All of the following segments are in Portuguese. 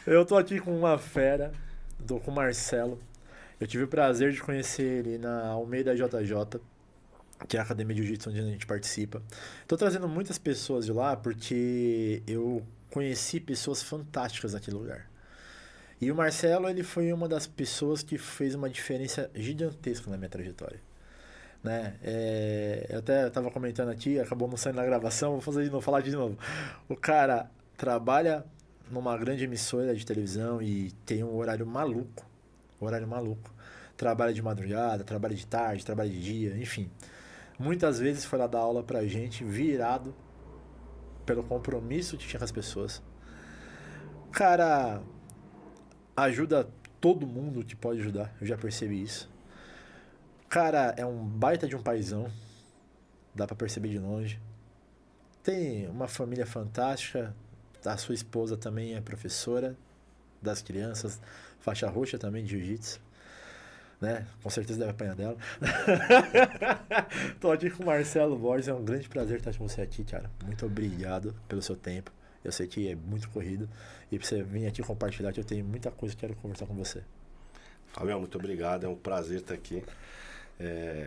Eu tô aqui com uma fera, tô com o Marcelo. Eu tive o prazer de conhecer ele na Almeida JJ, que é a academia de jiu-jitsu onde a gente participa. Tô trazendo muitas pessoas de lá porque eu conheci pessoas fantásticas naquele lugar. E o Marcelo, ele foi uma das pessoas que fez uma diferença gigantesca na minha trajetória. Né? Eu até tava comentando aqui, acabou não saindo na gravação, vou fazer de novo, falar de novo. O cara trabalha numa grande emissora de televisão e tem um horário maluco. Horário maluco. Trabalha de madrugada, trabalha de tarde, trabalha de dia, enfim. Muitas vezes foi lá dar aula pra gente, virado pelo compromisso que tinha com as pessoas. O cara ajuda todo mundo que pode ajudar, eu já percebi isso. O cara é um baita de um paizão, dá pra perceber de longe. Tem uma família fantástica, a sua esposa também é professora das crianças, faixa roxa também de jiu-jitsu, né? Com certeza deve apanhar dela. Tô aqui com o Marcelo Borges, é um grande prazer estar com você aqui, cara. Muito obrigado pelo seu tempo. Eu sei que é muito corrido e pra você vir aqui compartilhar que eu tenho muita coisa que quero conversar com você. Fabião, muito obrigado, é um prazer estar aqui.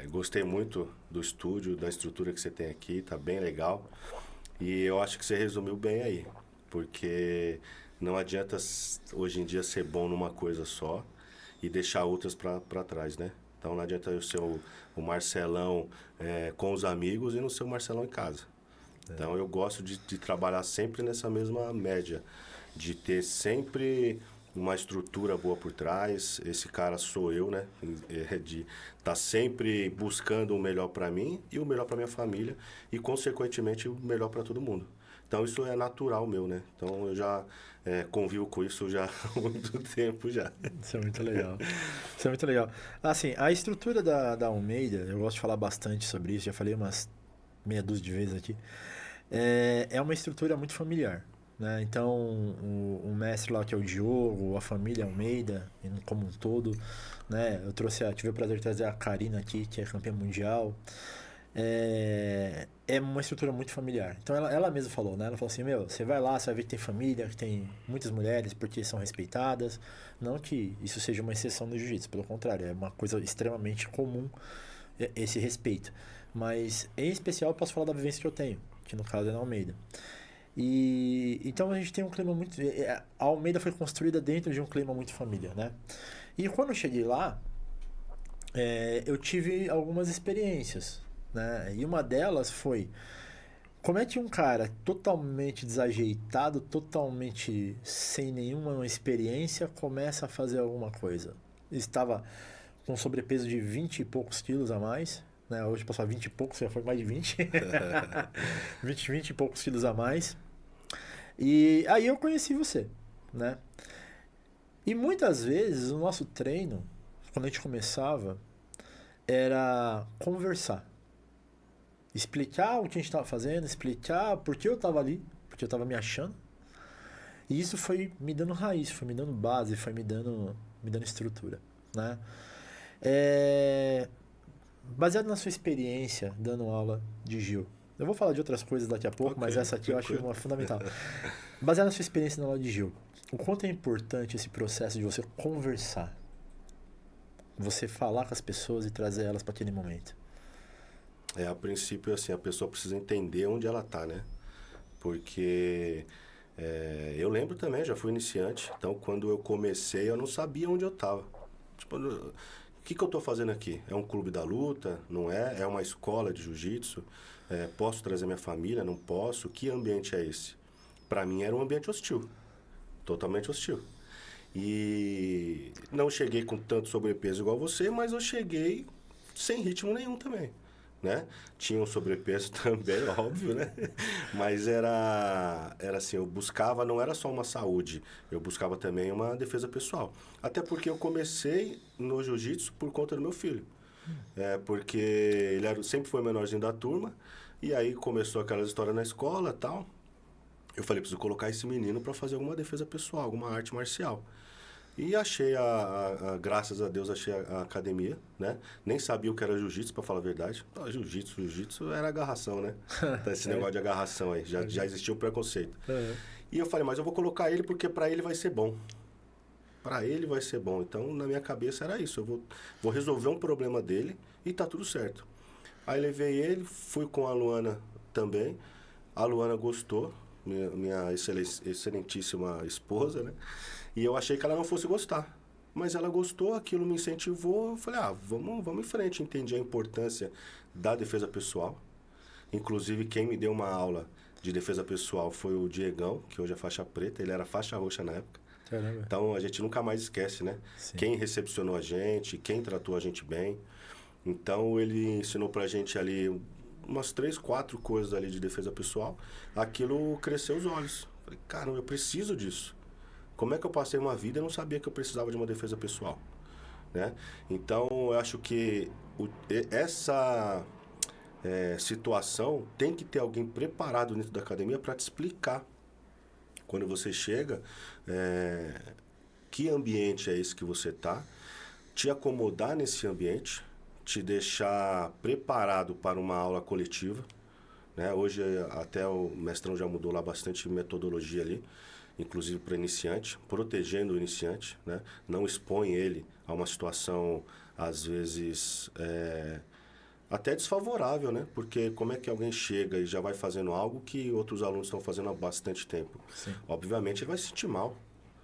Gostei muito do estúdio, da estrutura que você tem aqui, tá bem legal. E eu acho que você resumiu bem aí, porque não adianta hoje em dia ser bom numa coisa só e deixar outras para trás, né? Então não adianta eu ser o Marcelão com os amigos e não ser o Marcelão em casa. Então eu gosto de trabalhar sempre nessa mesma média, de ter sempre uma estrutura boa por trás. Esse cara sou eu, né? De estar sempre buscando o melhor para mim e o melhor para minha família e consequentemente o melhor para todo mundo. Então isso é natural meu, né? Então eu já convivo com isso já há muito tempo já. Isso é muito legal. Isso é muito legal. Assim, a estrutura da Almeida, eu gosto de falar bastante sobre isso, já falei umas meia dúzia de vezes aqui. É uma estrutura muito familiar. Né? Então, o mestre lá que é o Diogo, a família Almeida, como um todo, né? Tive o prazer de trazer a Karina aqui, que é campeã mundial. É uma estrutura muito familiar. Então ela mesma falou, né? Ela falou assim, meu, você vai lá, você vai ver que tem família, que tem muitas mulheres porque são respeitadas. Não que isso seja uma exceção do jiu-jitsu, pelo contrário, é uma coisa extremamente comum esse respeito. Mas em especial eu posso falar da vivência que eu tenho, que no caso é na Almeida. E então a gente tem um clima muito. A Almeida foi construída dentro de um clima muito família, né? E quando eu cheguei lá, eu tive algumas experiências, né? E uma delas foi como é que um cara totalmente desajeitado, totalmente sem nenhuma experiência, começa a fazer alguma coisa? Estava com sobrepeso de 20 e poucos quilos a mais, né? Hoje passou a 20 e poucos, já foi mais de 20. 20 e poucos quilos a mais. E aí eu conheci você, né? E muitas vezes o nosso treino, quando a gente começava, era conversar. Explicar o que a gente estava fazendo, explicar por que eu estava ali, porque eu estava me achando. E isso foi me dando raiz, foi me dando base, foi me dando estrutura, né? É, Baseado na sua experiência dando aula de Gil, eu vou falar de outras coisas daqui a pouco, mas Ok, essa aqui eu acho tranquilo. uma fundamental. Baseado na sua experiência na aula de Gil, o quanto é importante esse processo de você conversar, você falar com as pessoas e trazer elas para aquele momento? A princípio, assim, a pessoa precisa entender onde ela tá, né? Porque eu lembro também, já fui iniciante, então quando eu comecei eu não sabia onde eu tava. Tipo, o que eu tô fazendo aqui? É um clube da luta? Não é? É uma escola de jiu-jitsu? Posso trazer minha família? Não posso? Que ambiente é esse? Pra mim era um ambiente hostil, totalmente hostil. E não cheguei com tanto sobrepeso igual você, mas eu cheguei sem ritmo nenhum também, né? Tinha um sobrepeso também, óbvio, né? Mas era assim, eu buscava, não era só uma saúde, eu buscava também uma defesa pessoal. Até porque eu comecei no jiu-jitsu por conta do meu filho. Porque sempre foi o menorzinho da turma, e aí começou aquelas histórias na escola e tal. Eu falei, preciso colocar esse menino para fazer alguma defesa pessoal, alguma arte marcial. E achei, graças a Deus, achei a academia, né? Nem sabia o que era jiu-jitsu, pra falar a verdade. Jiu-jitsu era agarração, né? Então, esse negócio de agarração aí, já existia o preconceito. E eu falei, mas eu vou colocar ele porque pra ele vai ser bom. Pra ele vai ser bom. Então, na minha cabeça era isso. Eu vou resolver um problema dele e tá tudo certo. Aí levei ele, fui com a Luana também. A Luana gostou, minha excelentíssima esposa, né? E eu achei que ela não fosse gostar. Mas ela gostou, aquilo me incentivou. Eu falei, vamos em frente. Entendi a importância da defesa pessoal. Inclusive, quem me deu uma aula de defesa pessoal foi o Diegão, que hoje é faixa preta. Ele era faixa roxa na época. Caramba. Então, a gente nunca mais esquece, né? Sim. Quem recepcionou a gente, quem tratou a gente bem. Então, ele ensinou pra gente ali umas 3, 4 coisas ali de defesa pessoal. Aquilo cresceu os olhos. Falei, caramba, eu preciso disso. Como é que eu passei uma vida e não sabia que eu precisava de uma defesa pessoal, né? Então, eu acho que essa situação tem que ter alguém preparado dentro da academia para te explicar. Quando você chega, que ambiente é esse que você está, te acomodar nesse ambiente, te deixar preparado para uma aula coletiva, né? Hoje até o mestrão já mudou lá bastante metodologia ali, inclusive para iniciante, protegendo o iniciante, né? Não expõe ele a uma situação, às vezes, até desfavorável, né? Porque como é que alguém chega e já vai fazendo algo que outros alunos estão fazendo há bastante tempo? Sim. Obviamente ele vai se sentir mal.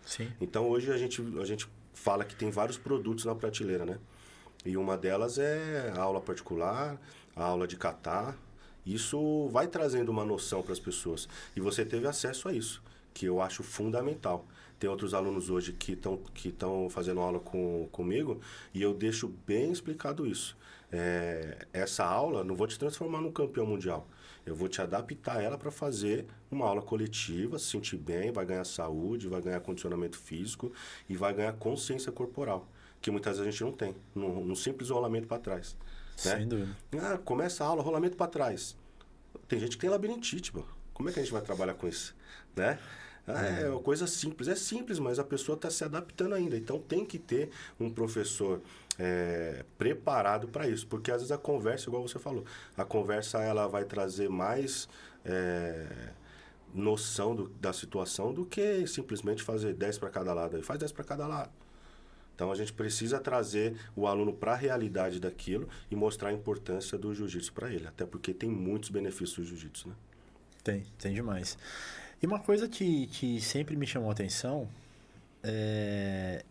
Sim. Então hoje a gente fala que tem vários produtos na prateleira, né? E uma delas é a aula particular, a aula de kata. Isso vai trazendo uma noção para as pessoas. E você teve acesso a isso, que eu acho fundamental. Tem outros alunos hoje que estão fazendo aula comigo e eu deixo bem explicado isso. Essa aula não vou te transformar num campeão mundial. Eu vou te adaptar ela para fazer uma aula coletiva, se sentir bem, vai ganhar saúde, vai ganhar condicionamento físico e vai ganhar consciência corporal, que muitas vezes a gente não tem, num simples rolamento para trás. Né? Sem dúvida. Começa a aula, rolamento para trás. Tem gente que tem labirintite, mano. Como é que a gente vai trabalhar com isso? Né? É uma coisa simples. É simples, mas a pessoa está se adaptando ainda. Então tem que ter um professor preparado para isso. Porque às vezes a conversa, igual você falou, a conversa ela vai trazer mais noção da situação do que simplesmente fazer 10 para cada lado. Faz 10 para cada lado. Então a gente precisa trazer o aluno para a realidade daquilo e mostrar a importância do jiu-jitsu para ele. Até porque tem muitos benefícios do jiu-jitsu, né? Tem demais. E uma coisa que sempre me chamou a atenção é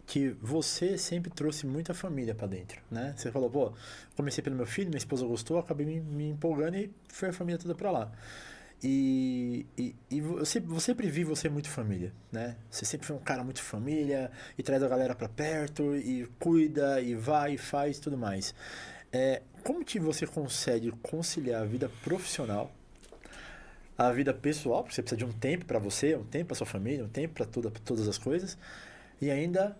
que você sempre trouxe muita família pra dentro, né? Você falou, pô, comecei pelo meu filho, minha esposa gostou, acabei me empolgando e foi a família toda pra lá. E eu sempre vi você muito família, né? Você sempre foi um cara muito família e traz a galera pra perto e cuida e vai e faz tudo mais. Como que você consegue conciliar a vida profissional, a vida pessoal, porque você precisa de um tempo pra você, um tempo pra sua família, um tempo pra todas as coisas, e ainda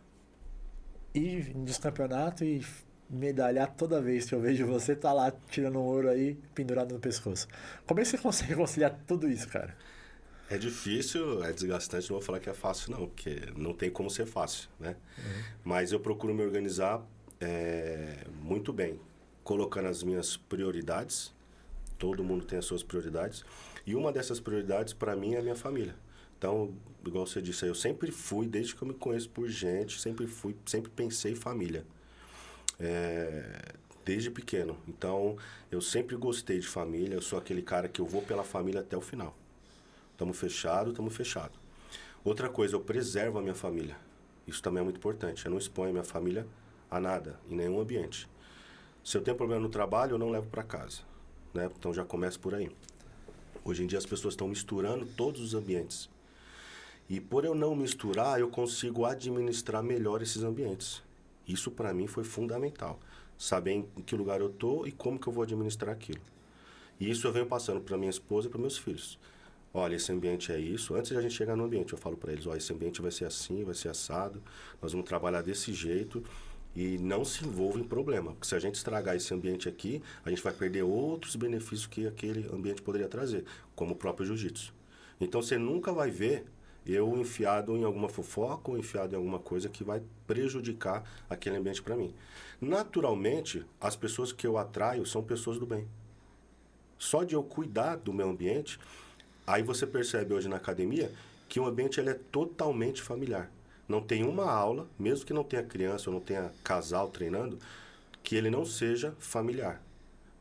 ir nos campeonatos e medalhar toda vez que eu vejo você tá lá tirando um ouro aí pendurado no pescoço. Como é que você consegue conciliar tudo isso, cara? É difícil, é desgastante, não vou falar que é fácil não, porque não tem como ser fácil, né? Mas eu procuro me organizar muito bem, colocando as minhas prioridades. Todo mundo tem as suas prioridades. E uma dessas prioridades para mim é a minha família. Então, igual você disse, eu sempre fui, desde que eu me conheço por gente, sempre pensei em família. Desde pequeno. Então, eu sempre gostei de família, eu sou aquele cara que eu vou pela família até o final. Estamos fechado. Outra coisa, eu preservo a minha família. Isso também é muito importante. Eu não exponho a minha família a nada, em nenhum ambiente. Se eu tenho problema no trabalho, eu não levo para casa, né? Então, já começa por aí. Hoje em dia, as pessoas estão misturando todos os ambientes. E por eu não misturar, eu consigo administrar melhor esses ambientes. Isso para mim foi fundamental. Saber em que lugar eu tô e como que eu vou administrar aquilo. E isso eu venho passando para minha esposa e para meus filhos. Olha, esse ambiente é isso. Antes de a gente chegar no ambiente, eu falo para eles, olha, esse ambiente vai ser assim, vai ser assado. Nós vamos trabalhar desse jeito e não se envolva em problema. Porque se a gente estragar esse ambiente aqui, a gente vai perder outros benefícios que aquele ambiente poderia trazer, como o próprio jiu-jitsu. Então você nunca vai ver eu enfiado em alguma fofoca ou enfiado em alguma coisa que vai prejudicar aquele ambiente para mim. Naturalmente, as pessoas que eu atraio são pessoas do bem. Só de eu cuidar do meu ambiente, aí você percebe hoje na academia que o ambiente ele é totalmente familiar. Não tem uma aula, mesmo que não tenha criança ou não tenha casal treinando, que ele não seja familiar,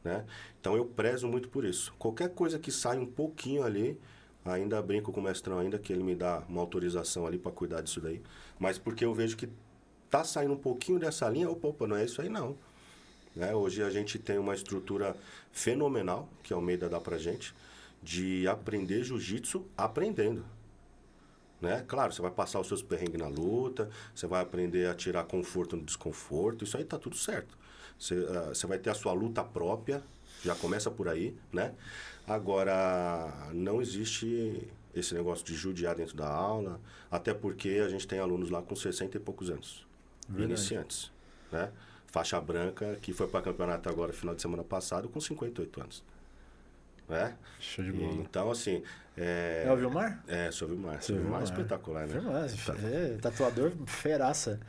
né? Então eu prezo muito por isso. Qualquer coisa que saia um pouquinho ali, ainda brinco com o mestrão ainda, que ele me dá uma autorização ali para cuidar disso daí. Mas porque eu vejo que tá saindo um pouquinho dessa linha, opa, não é isso aí não. Né? Hoje a gente tem uma estrutura fenomenal, que a Almeida dá pra gente, de aprender jiu-jitsu aprendendo. Né? Claro, você vai passar os seus perrengues na luta, você vai aprender a tirar conforto no desconforto, isso aí tá tudo certo. Você vai ter a sua luta própria, já começa por aí, né? Agora, não existe esse negócio de judiar dentro da aula, até porque a gente tem alunos lá com 60 e poucos anos, iniciantes, né? Faixa branca, que foi para campeonato agora, final de semana passado, com 58 anos. Né? Show de bola. Então, assim... É o Vilmar? Sou o Vilmar. O Vilmar é espetacular, né? Vilmar, tatuador feraça.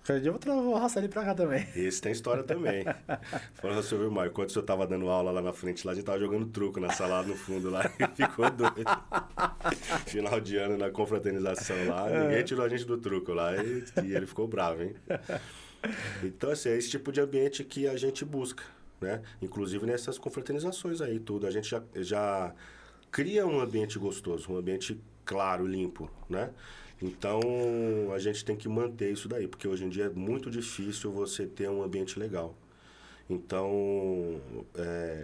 Qualquer dia eu vou arrastar ele pra cá também. Esse tem história também. Falando sobre o Vilmar, quando o senhor tava dando aula lá na frente, lá, a gente tava jogando truco na sala lá no fundo lá e ficou doido. Final de ano na confraternização lá, ninguém tirou a gente do truco lá e ele ficou bravo, hein? Então, assim, é esse tipo de ambiente que a gente busca, né? Inclusive nessas confraternizações aí, tudo. A gente já cria um ambiente gostoso, um ambiente claro, limpo, né? Então, a gente tem que manter isso daí, porque hoje em dia é muito difícil você ter um ambiente legal. Então,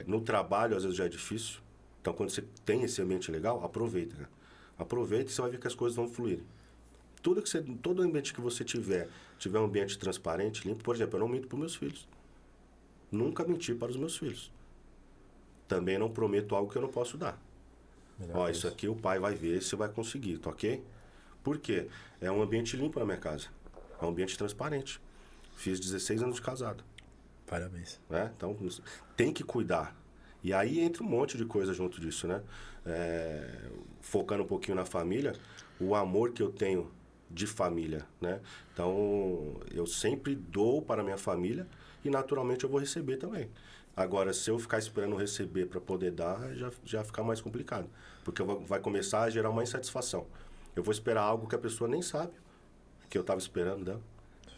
no trabalho, às vezes já é difícil. Então, quando você tem esse ambiente legal, aproveita, né? Aproveita e você vai ver que as coisas vão fluir. Todo ambiente que você tiver um ambiente transparente, limpo. Por exemplo, eu não minto para os meus filhos. Nunca menti para os meus filhos. Também não prometo algo que eu não posso dar. Isso aqui o pai vai ver se vai conseguir, tá ok? Por quê? É um ambiente limpo na minha casa. É um ambiente transparente. Fiz 16 anos de casado. Parabéns. Né? Então, tem que cuidar. E aí entra um monte de coisa junto disso, né? Focando um pouquinho na família, o amor que eu tenho de família, né? Então, eu sempre dou para a minha família e naturalmente eu vou receber também. Agora, se eu ficar esperando receber para poder dar, já fica mais complicado. Porque vai começar a gerar uma insatisfação. Eu vou esperar algo que a pessoa nem sabe que eu estava esperando dela.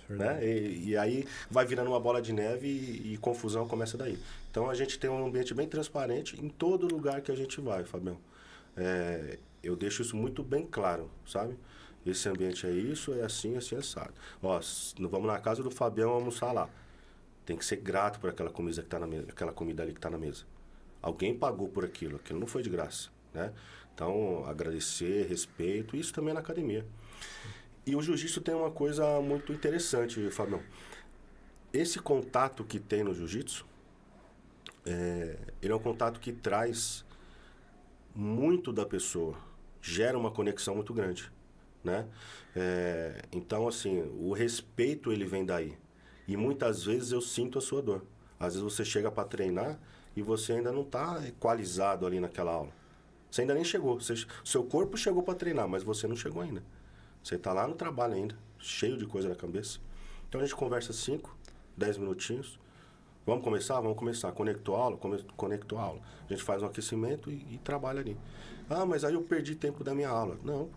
Né? E aí vai virando uma bola de neve e confusão começa daí. Então, a gente tem um ambiente bem transparente em todo lugar que a gente vai, Fabião. Eu deixo isso muito bem claro, sabe? Esse ambiente é isso, é assim, assim, assado. Vamos na casa do Fabião almoçar lá. Tem que ser grato por aquela comida que tá na mesa, aquela comida ali que está na mesa. Alguém pagou por aquilo não foi de graça, né? Então, agradecer, respeito, isso também é na academia. E o jiu-jitsu tem uma coisa muito interessante, Fabião. Esse contato que tem no jiu-jitsu, ele é um contato que traz muito da pessoa, gera uma conexão muito grande, né? Então, assim, o respeito ele vem daí. E muitas vezes eu sinto a sua dor. Às vezes você chega para treinar e você ainda não está equalizado ali naquela aula. Você ainda nem chegou. Seu corpo chegou para treinar, mas você não chegou ainda. Você está lá no trabalho ainda, cheio de coisa na cabeça. Então a gente conversa 5, 10 minutinhos. Vamos começar? Vamos começar. Conectou a aula? Conectou a aula. A gente faz um aquecimento e trabalha ali. Mas aí eu perdi tempo da minha aula. Não.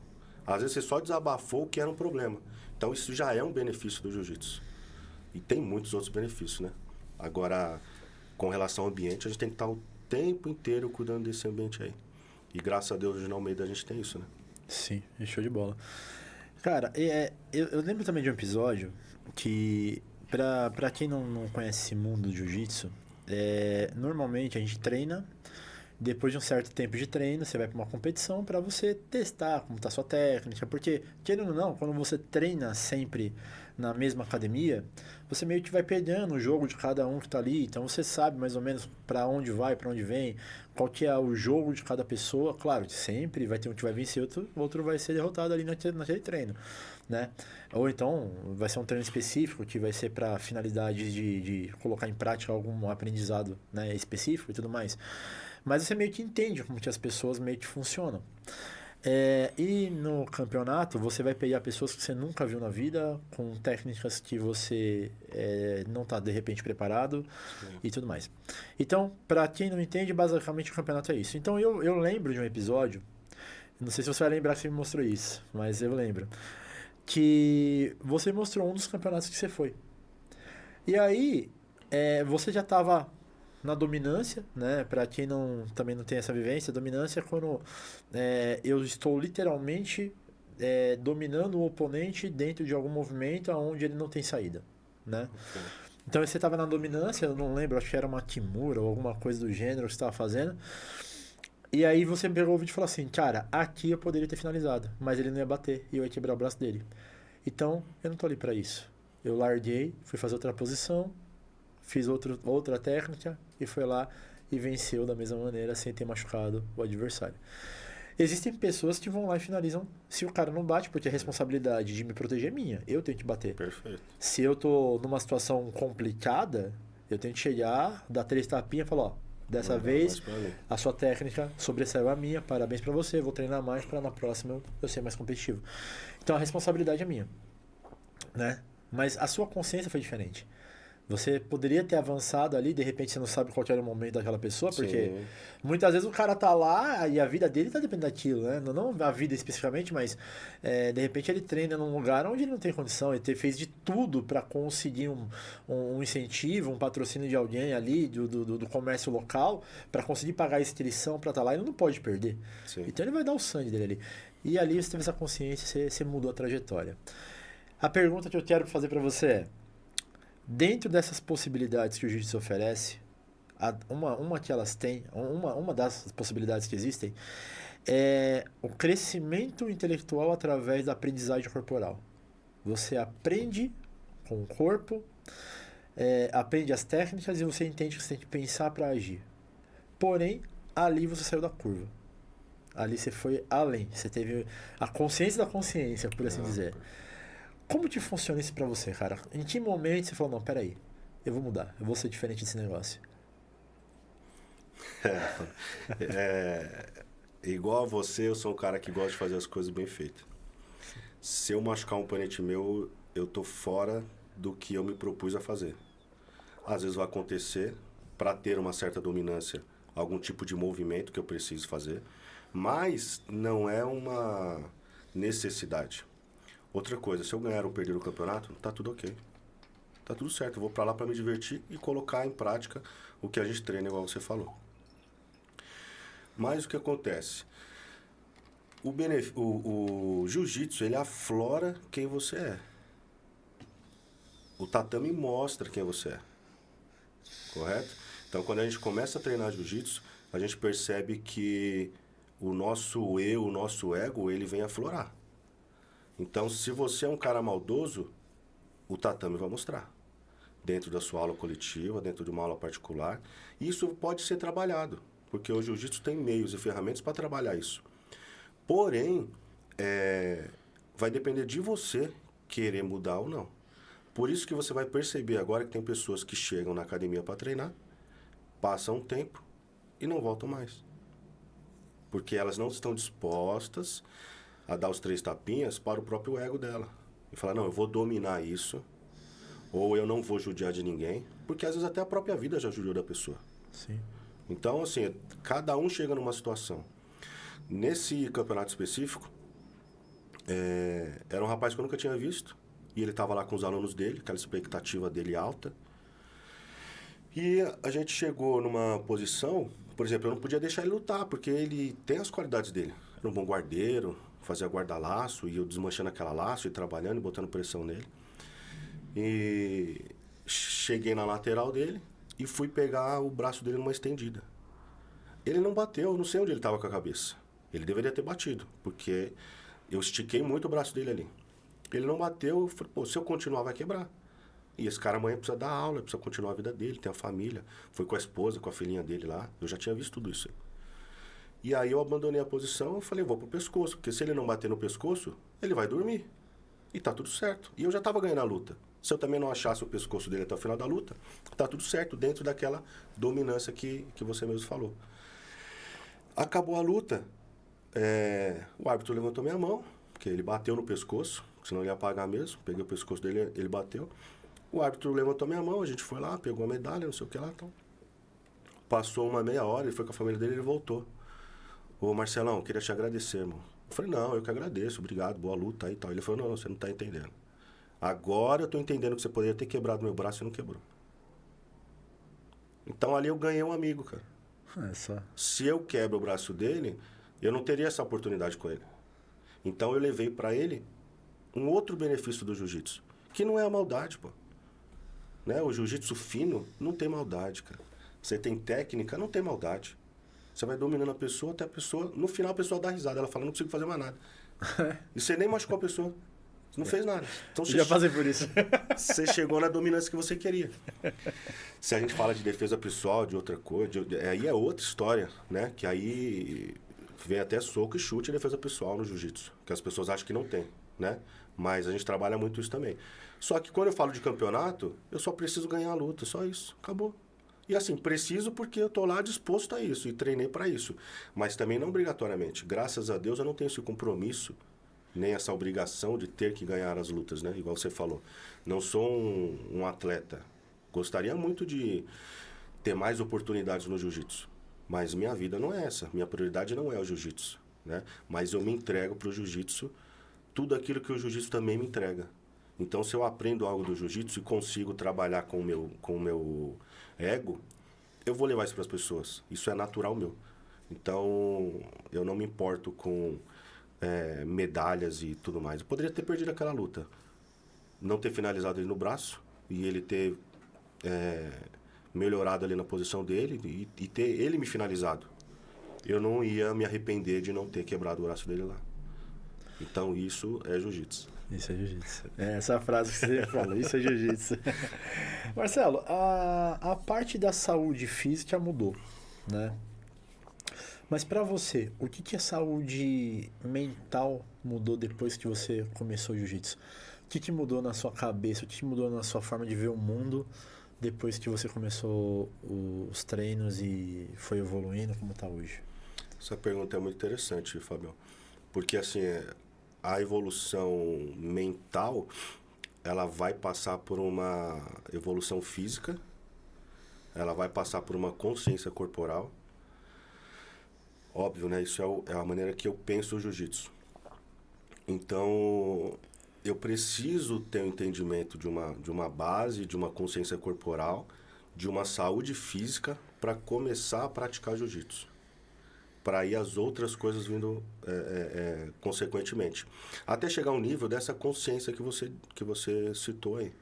Às vezes você só desabafou o que era um problema. Então isso já é um benefício do jiu-jitsu. E tem muitos outros benefícios, né? Agora, com relação ao ambiente, a gente tem que estar o tempo inteiro cuidando desse ambiente aí. E graças a Deus, hoje na Almeida, a gente tem isso, né? Sim, show de bola. Cara, eu lembro também de um episódio que, pra quem não conhece esse mundo do jiu-jitsu, normalmente a gente treina, depois de um certo tempo de treino, você vai para uma competição para você testar como está a sua técnica, porque, querendo ou não, quando você treina sempre na mesma academia, você meio que vai perdendo o jogo de cada um que está ali, então você sabe mais ou menos para onde vai, para onde vem, qual que é o jogo de cada pessoa. Claro, sempre vai ter um que vai vencer, outro vai ser derrotado ali naquele treino, né? Ou então vai ser um treino específico que vai ser para finalidade de colocar em prática algum aprendizado, né, específico e tudo mais. Mas você meio que entende como que as pessoas meio que funcionam. E no campeonato, você vai pegar pessoas que você nunca viu na vida, com técnicas que você não está, de repente, preparado Sim. e tudo mais. Então, para quem não entende, basicamente o campeonato é isso. Então, eu lembro de um episódio, não sei se você vai lembrar que você me mostrou isso, mas eu lembro, que você mostrou um dos campeonatos que você foi. E aí, você já estava na dominância, né? Para quem também não tem essa vivência, dominância é quando eu estou literalmente dominando o oponente dentro de algum movimento onde ele não tem saída, né? Ok. Então você estava na dominância, eu não lembro, acho que era uma Kimura ou alguma coisa do gênero que você estava fazendo. E aí você pegou o vídeo e falou assim, cara, aqui eu poderia ter finalizado, mas ele não ia bater e eu ia quebrar o braço dele. Então, eu não tô ali para isso. Eu larguei, fui fazer outra posição, fiz outra técnica e foi lá e venceu da mesma maneira sem ter machucado o adversário. Existem pessoas que vão lá e finalizam se o cara não bate, porque a responsabilidade de me proteger é minha. Eu tenho que bater. Perfeito. Se eu tô numa situação complicada, eu tenho que chegar, dar 3 tapinhas e falar, ó, dessa Mandar vez mais pra mim. a sua técnica sobressaiu a minha, parabéns pra você, vou treinar mais para na próxima eu ser mais competitivo. Então a responsabilidade é minha, né? Mas a sua consciência foi diferente. Você poderia ter avançado ali, de repente você não sabe qual que era o momento daquela pessoa, porque Sim. muitas vezes o cara tá lá e a vida dele tá dependendo daquilo, né? Não a vida especificamente, mas de repente ele treina num lugar onde ele não tem condição, fez de tudo para conseguir um incentivo, um patrocínio de alguém ali, do comércio local, para conseguir pagar a inscrição para estar lá, ele não pode perder. Sim. Então ele vai dar o sangue dele ali. E ali você teve essa consciência, você mudou a trajetória. A pergunta que eu quero fazer para você é: dentro dessas possibilidades que o jiu-jitsu oferece, uma que elas têm, uma das possibilidades que existem, é o crescimento intelectual através da aprendizagem corporal. Você aprende com o corpo, aprende as técnicas e você entende que você tem que pensar para agir. Porém, ali você saiu da curva. Ali você foi além. Você teve a consciência da consciência, por assim dizer. Como que funciona isso pra você, cara? Em que momento você falou, não, peraí, eu vou mudar, eu vou ser diferente desse negócio? É, igual a você, eu sou um cara que gosta de fazer as coisas bem feitas. Se eu machucar um oponente meu, eu tô fora do que eu me propus a fazer. Às vezes vai acontecer, para ter uma certa dominância, algum tipo de movimento que eu preciso fazer, mas não é uma necessidade. Outra coisa, se eu ganhar ou perder o campeonato, tá tudo ok. Tá tudo certo, eu vou pra lá pra me divertir e colocar em prática o que a gente treina, igual você falou. Mas o que acontece? O jiu-jitsu, ele aflora quem você é. O tatame mostra quem você é. Correto? Então, quando a gente começa a treinar jiu-jitsu, a gente percebe que o nosso eu, o nosso ego, ele vem aflorar. Então, se você é um cara maldoso, o tatame vai mostrar. Dentro da sua aula coletiva, dentro de uma aula particular. Isso pode ser trabalhado, porque o jiu-jitsu tem meios e ferramentas para trabalhar isso. Porém, vai depender de você querer mudar ou não. Por isso que você vai perceber agora que tem pessoas que chegam na academia para treinar, passam um tempo e não voltam mais. Porque elas não estão dispostas a dar os 3 tapinhas para o próprio ego dela. E falar, não, eu vou dominar isso, ou eu não vou judiar de ninguém, porque às vezes até a própria vida já judiou da pessoa. Sim. Então, assim, cada um chega numa situação. Nesse campeonato específico, era um rapaz que eu nunca tinha visto, e ele estava lá com os alunos dele, aquela expectativa dele alta. E a gente chegou numa posição, por exemplo, eu não podia deixar ele lutar, porque ele tem as qualidades dele. Era um bom guardeiro, fazia guarda-laço, e eu desmanchando aquela laço e trabalhando e botando pressão nele. E cheguei na lateral dele e fui pegar o braço dele numa estendida. Ele não bateu, não sei onde ele estava com a cabeça. Ele deveria ter batido, porque eu estiquei muito o braço dele ali. Ele não bateu, eu falei, pô, se eu continuar vai quebrar. E esse cara amanhã precisa dar aula, precisa continuar a vida dele, tem a família. Foi com a esposa, com a filhinha dele lá. Eu já tinha visto tudo isso aí. E aí eu abandonei a posição e falei, vou pro pescoço, porque se ele não bater no pescoço, ele vai dormir. E tá tudo certo. E eu já tava ganhando a luta. Se eu também não achasse o pescoço dele até o final da luta, tá tudo certo, dentro daquela dominância que você mesmo falou. Acabou a luta. O árbitro levantou minha mão, porque ele bateu no pescoço, senão ele ia pagar mesmo. Peguei o pescoço dele, ele bateu. O árbitro levantou minha mão, a gente foi lá, pegou a medalha, não sei o que lá, então. Passou uma meia hora, ele foi com a família dele, ele voltou. Ô Marcelão, queria te agradecer, irmão. Eu falei, não, eu que agradeço, obrigado, boa luta aí e tal. Ele falou, não, você não tá entendendo. Agora eu tô entendendo que você poderia ter quebrado meu braço e não quebrou. Então ali eu ganhei um amigo, cara. É só. Se eu quebro o braço dele, eu não teria essa oportunidade com ele. Então eu levei pra ele um outro benefício do jiu-jitsu, que não é a maldade, pô. Né? O jiu-jitsu fino não tem maldade, cara. Você tem técnica, não tem maldade. Você vai dominando a pessoa até a pessoa... No final a pessoa dá risada, ela fala, não consigo fazer mais nada. E você nem machucou a pessoa. Você não fez nada. Então, Eu já passei por isso. Você chegou na dominância que você queria. Se a gente fala de defesa pessoal, de outra coisa, aí é outra história, né? Que aí vem até soco e chute e defesa pessoal no jiu-jitsu. Que as pessoas acham que não tem, né? Mas a gente trabalha muito isso também. Só que quando eu falo de campeonato, eu só preciso ganhar a luta, só isso. Acabou. E assim, preciso porque eu tô lá disposto a isso e treinei para isso. Mas também não obrigatoriamente. Graças a Deus eu não tenho esse compromisso, nem essa obrigação de ter que ganhar as lutas, né? Igual você falou. Não sou um atleta. Gostaria muito de ter mais oportunidades no jiu-jitsu. Mas minha vida não é essa. Minha prioridade não é o jiu-jitsu, né? Mas eu me entrego pro jiu-jitsu tudo aquilo que o jiu-jitsu também me entrega. Então, se eu aprendo algo do jiu-jitsu e consigo trabalhar com o meu ego, eu vou levar isso para as pessoas. Isso é natural meu. Então, eu não me importo com medalhas e tudo mais. Eu poderia ter perdido aquela luta. Não ter finalizado ele no braço e ele ter melhorado ali na posição dele e ter ele me finalizado. Eu não ia me arrepender de não ter quebrado o braço dele lá. Então, isso é jiu-jitsu. Isso é jiu-jitsu. É essa frase que você fala, isso é jiu-jitsu. Marcelo, a parte da saúde física mudou, né? Mas pra você, o que a saúde mental mudou depois que você começou o jiu-jitsu? O que mudou na sua cabeça? O que mudou na sua forma de ver o mundo depois que você começou os treinos e foi evoluindo como tá hoje? Essa pergunta é muito interessante, Fabião. Porque, assim, a evolução mental, ela vai passar por uma evolução física, ela vai passar por uma consciência corporal. Óbvio, né? Isso é a maneira que eu penso o jiu-jitsu. Então, eu preciso ter um entendimento de uma base, de uma consciência corporal, de uma saúde física para começar a praticar jiu-jitsu. Para aí as outras coisas vindo consequentemente. Até chegar ao nível dessa consciência que você citou aí.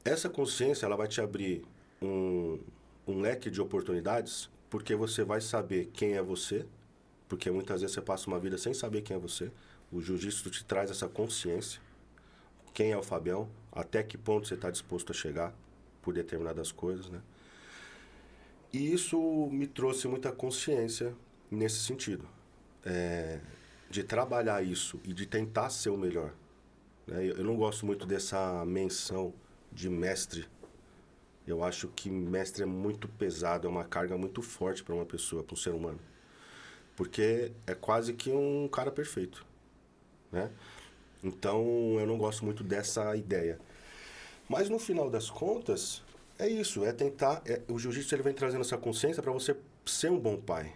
Essa consciência, ela vai te abrir um leque de oportunidades, porque você vai saber quem é você, porque muitas vezes você passa uma vida sem saber quem é você. O jiu-jitsu te traz essa consciência. Quem é o Fabião? Até que ponto você está disposto a chegar por determinadas coisas, né? E isso me trouxe muita consciência nesse sentido. De trabalhar isso e de tentar ser o melhor. Né? Eu não gosto muito dessa menção de mestre. Eu acho que mestre é muito pesado, é uma carga muito forte para uma pessoa, para um ser humano. Porque é quase que um cara perfeito, né? Então, eu não gosto muito dessa ideia. Mas, no final das contas, é isso. É tentar... o jiu-jitsu ele vem trazendo essa consciência para você ser um bom pai,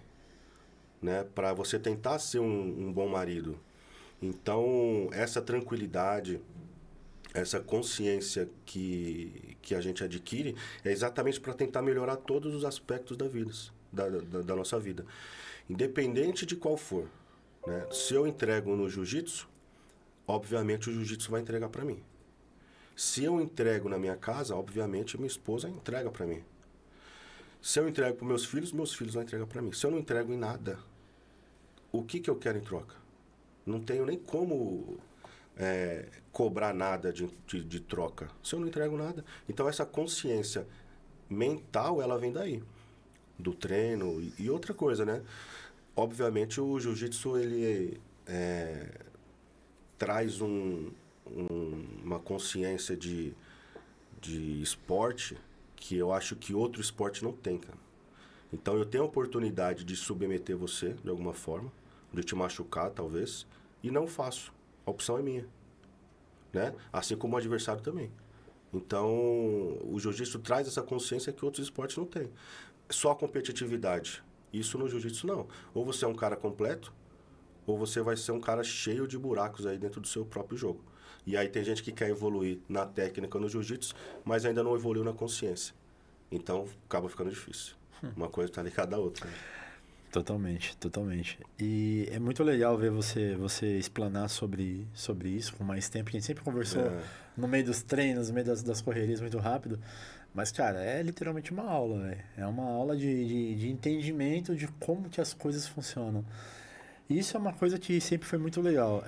né? Para você tentar ser um bom marido. Então, essa tranquilidade, essa consciência que a gente adquire é exatamente para tentar melhorar todos os aspectos da nossa vida. Independente de qual for, né? Se eu entrego no jiu-jitsu, obviamente o jiu-jitsu vai entregar para mim. Se eu entrego na minha casa, obviamente minha esposa entrega para mim. Se eu entrego para meus filhos vão entregar para mim. Se eu não entrego em nada, o que eu quero em troca? Não tenho nem como cobrar nada de troca, se eu não entrego nada. Então essa consciência mental, ela vem daí, do treino e outra coisa, né? Obviamente o jiu-jitsu, ele traz uma consciência de esporte que eu acho que outro esporte não tem, cara. Então eu tenho a oportunidade de submeter você, de alguma forma, de te machucar, talvez, e não faço. A opção é minha, né? Assim como o adversário também. Então, o jiu-jitsu traz essa consciência que outros esportes não têm. Só competitividade. Isso no jiu-jitsu não. Ou você é um cara completo, ou você vai ser um cara cheio de buracos aí dentro do seu próprio jogo. E aí tem gente que quer evoluir na técnica no jiu-jitsu, mas ainda não evoluiu na consciência. Então, acaba ficando difícil. Uma coisa está ligada à outra, né? Totalmente, totalmente. E é muito legal ver você explanar sobre isso com mais tempo. A gente sempre conversou no meio dos treinos, no meio das correrias muito rápido. Mas, cara, é literalmente uma aula, velho. É uma aula de entendimento de como que as coisas funcionam. E isso é uma coisa que sempre foi muito legal.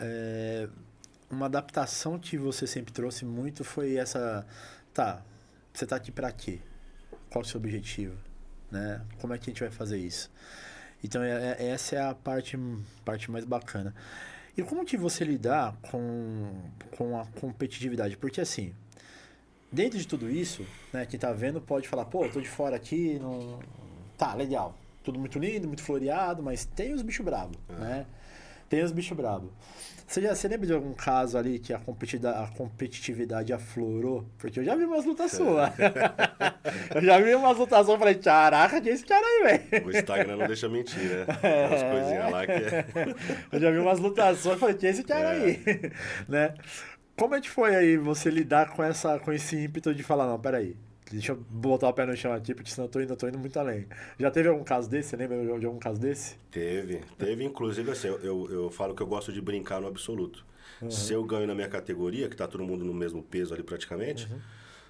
Uma adaptação que você sempre trouxe muito foi essa... Tá, você tá aqui pra quê? Qual é o seu objetivo? Né? Como é que a gente vai fazer isso? Então, essa é a parte mais bacana. E como que você lidar com a competitividade? Porque, assim, dentro de tudo isso, né, quem tá vendo pode falar, pô, eu tô de fora aqui, não... Tá, legal. Tudo muito lindo, muito floreado, mas tem os bichos bravos, né? Tem os bichos bravos. Você lembra de algum caso ali que a competitividade aflorou? Porque eu já vi umas lutas suas. Eu já vi umas lutas suas e falei, caraca, que é esse cara aí, velho? O Instagram não deixa mentir, né? Tem umas coisinhas lá que Eu já vi umas lutas suas e falei, que é esse cara aí? Né? Como é que foi aí você lidar com esse ímpeto de falar, não, peraí, deixa eu botar o pé no chão aqui, porque senão eu tô indo muito além. Já teve algum caso desse? Você lembra de algum caso desse? Teve, inclusive, assim, eu falo que eu gosto de brincar no absoluto. Se eu ganho na minha categoria, que tá todo mundo no mesmo peso ali praticamente,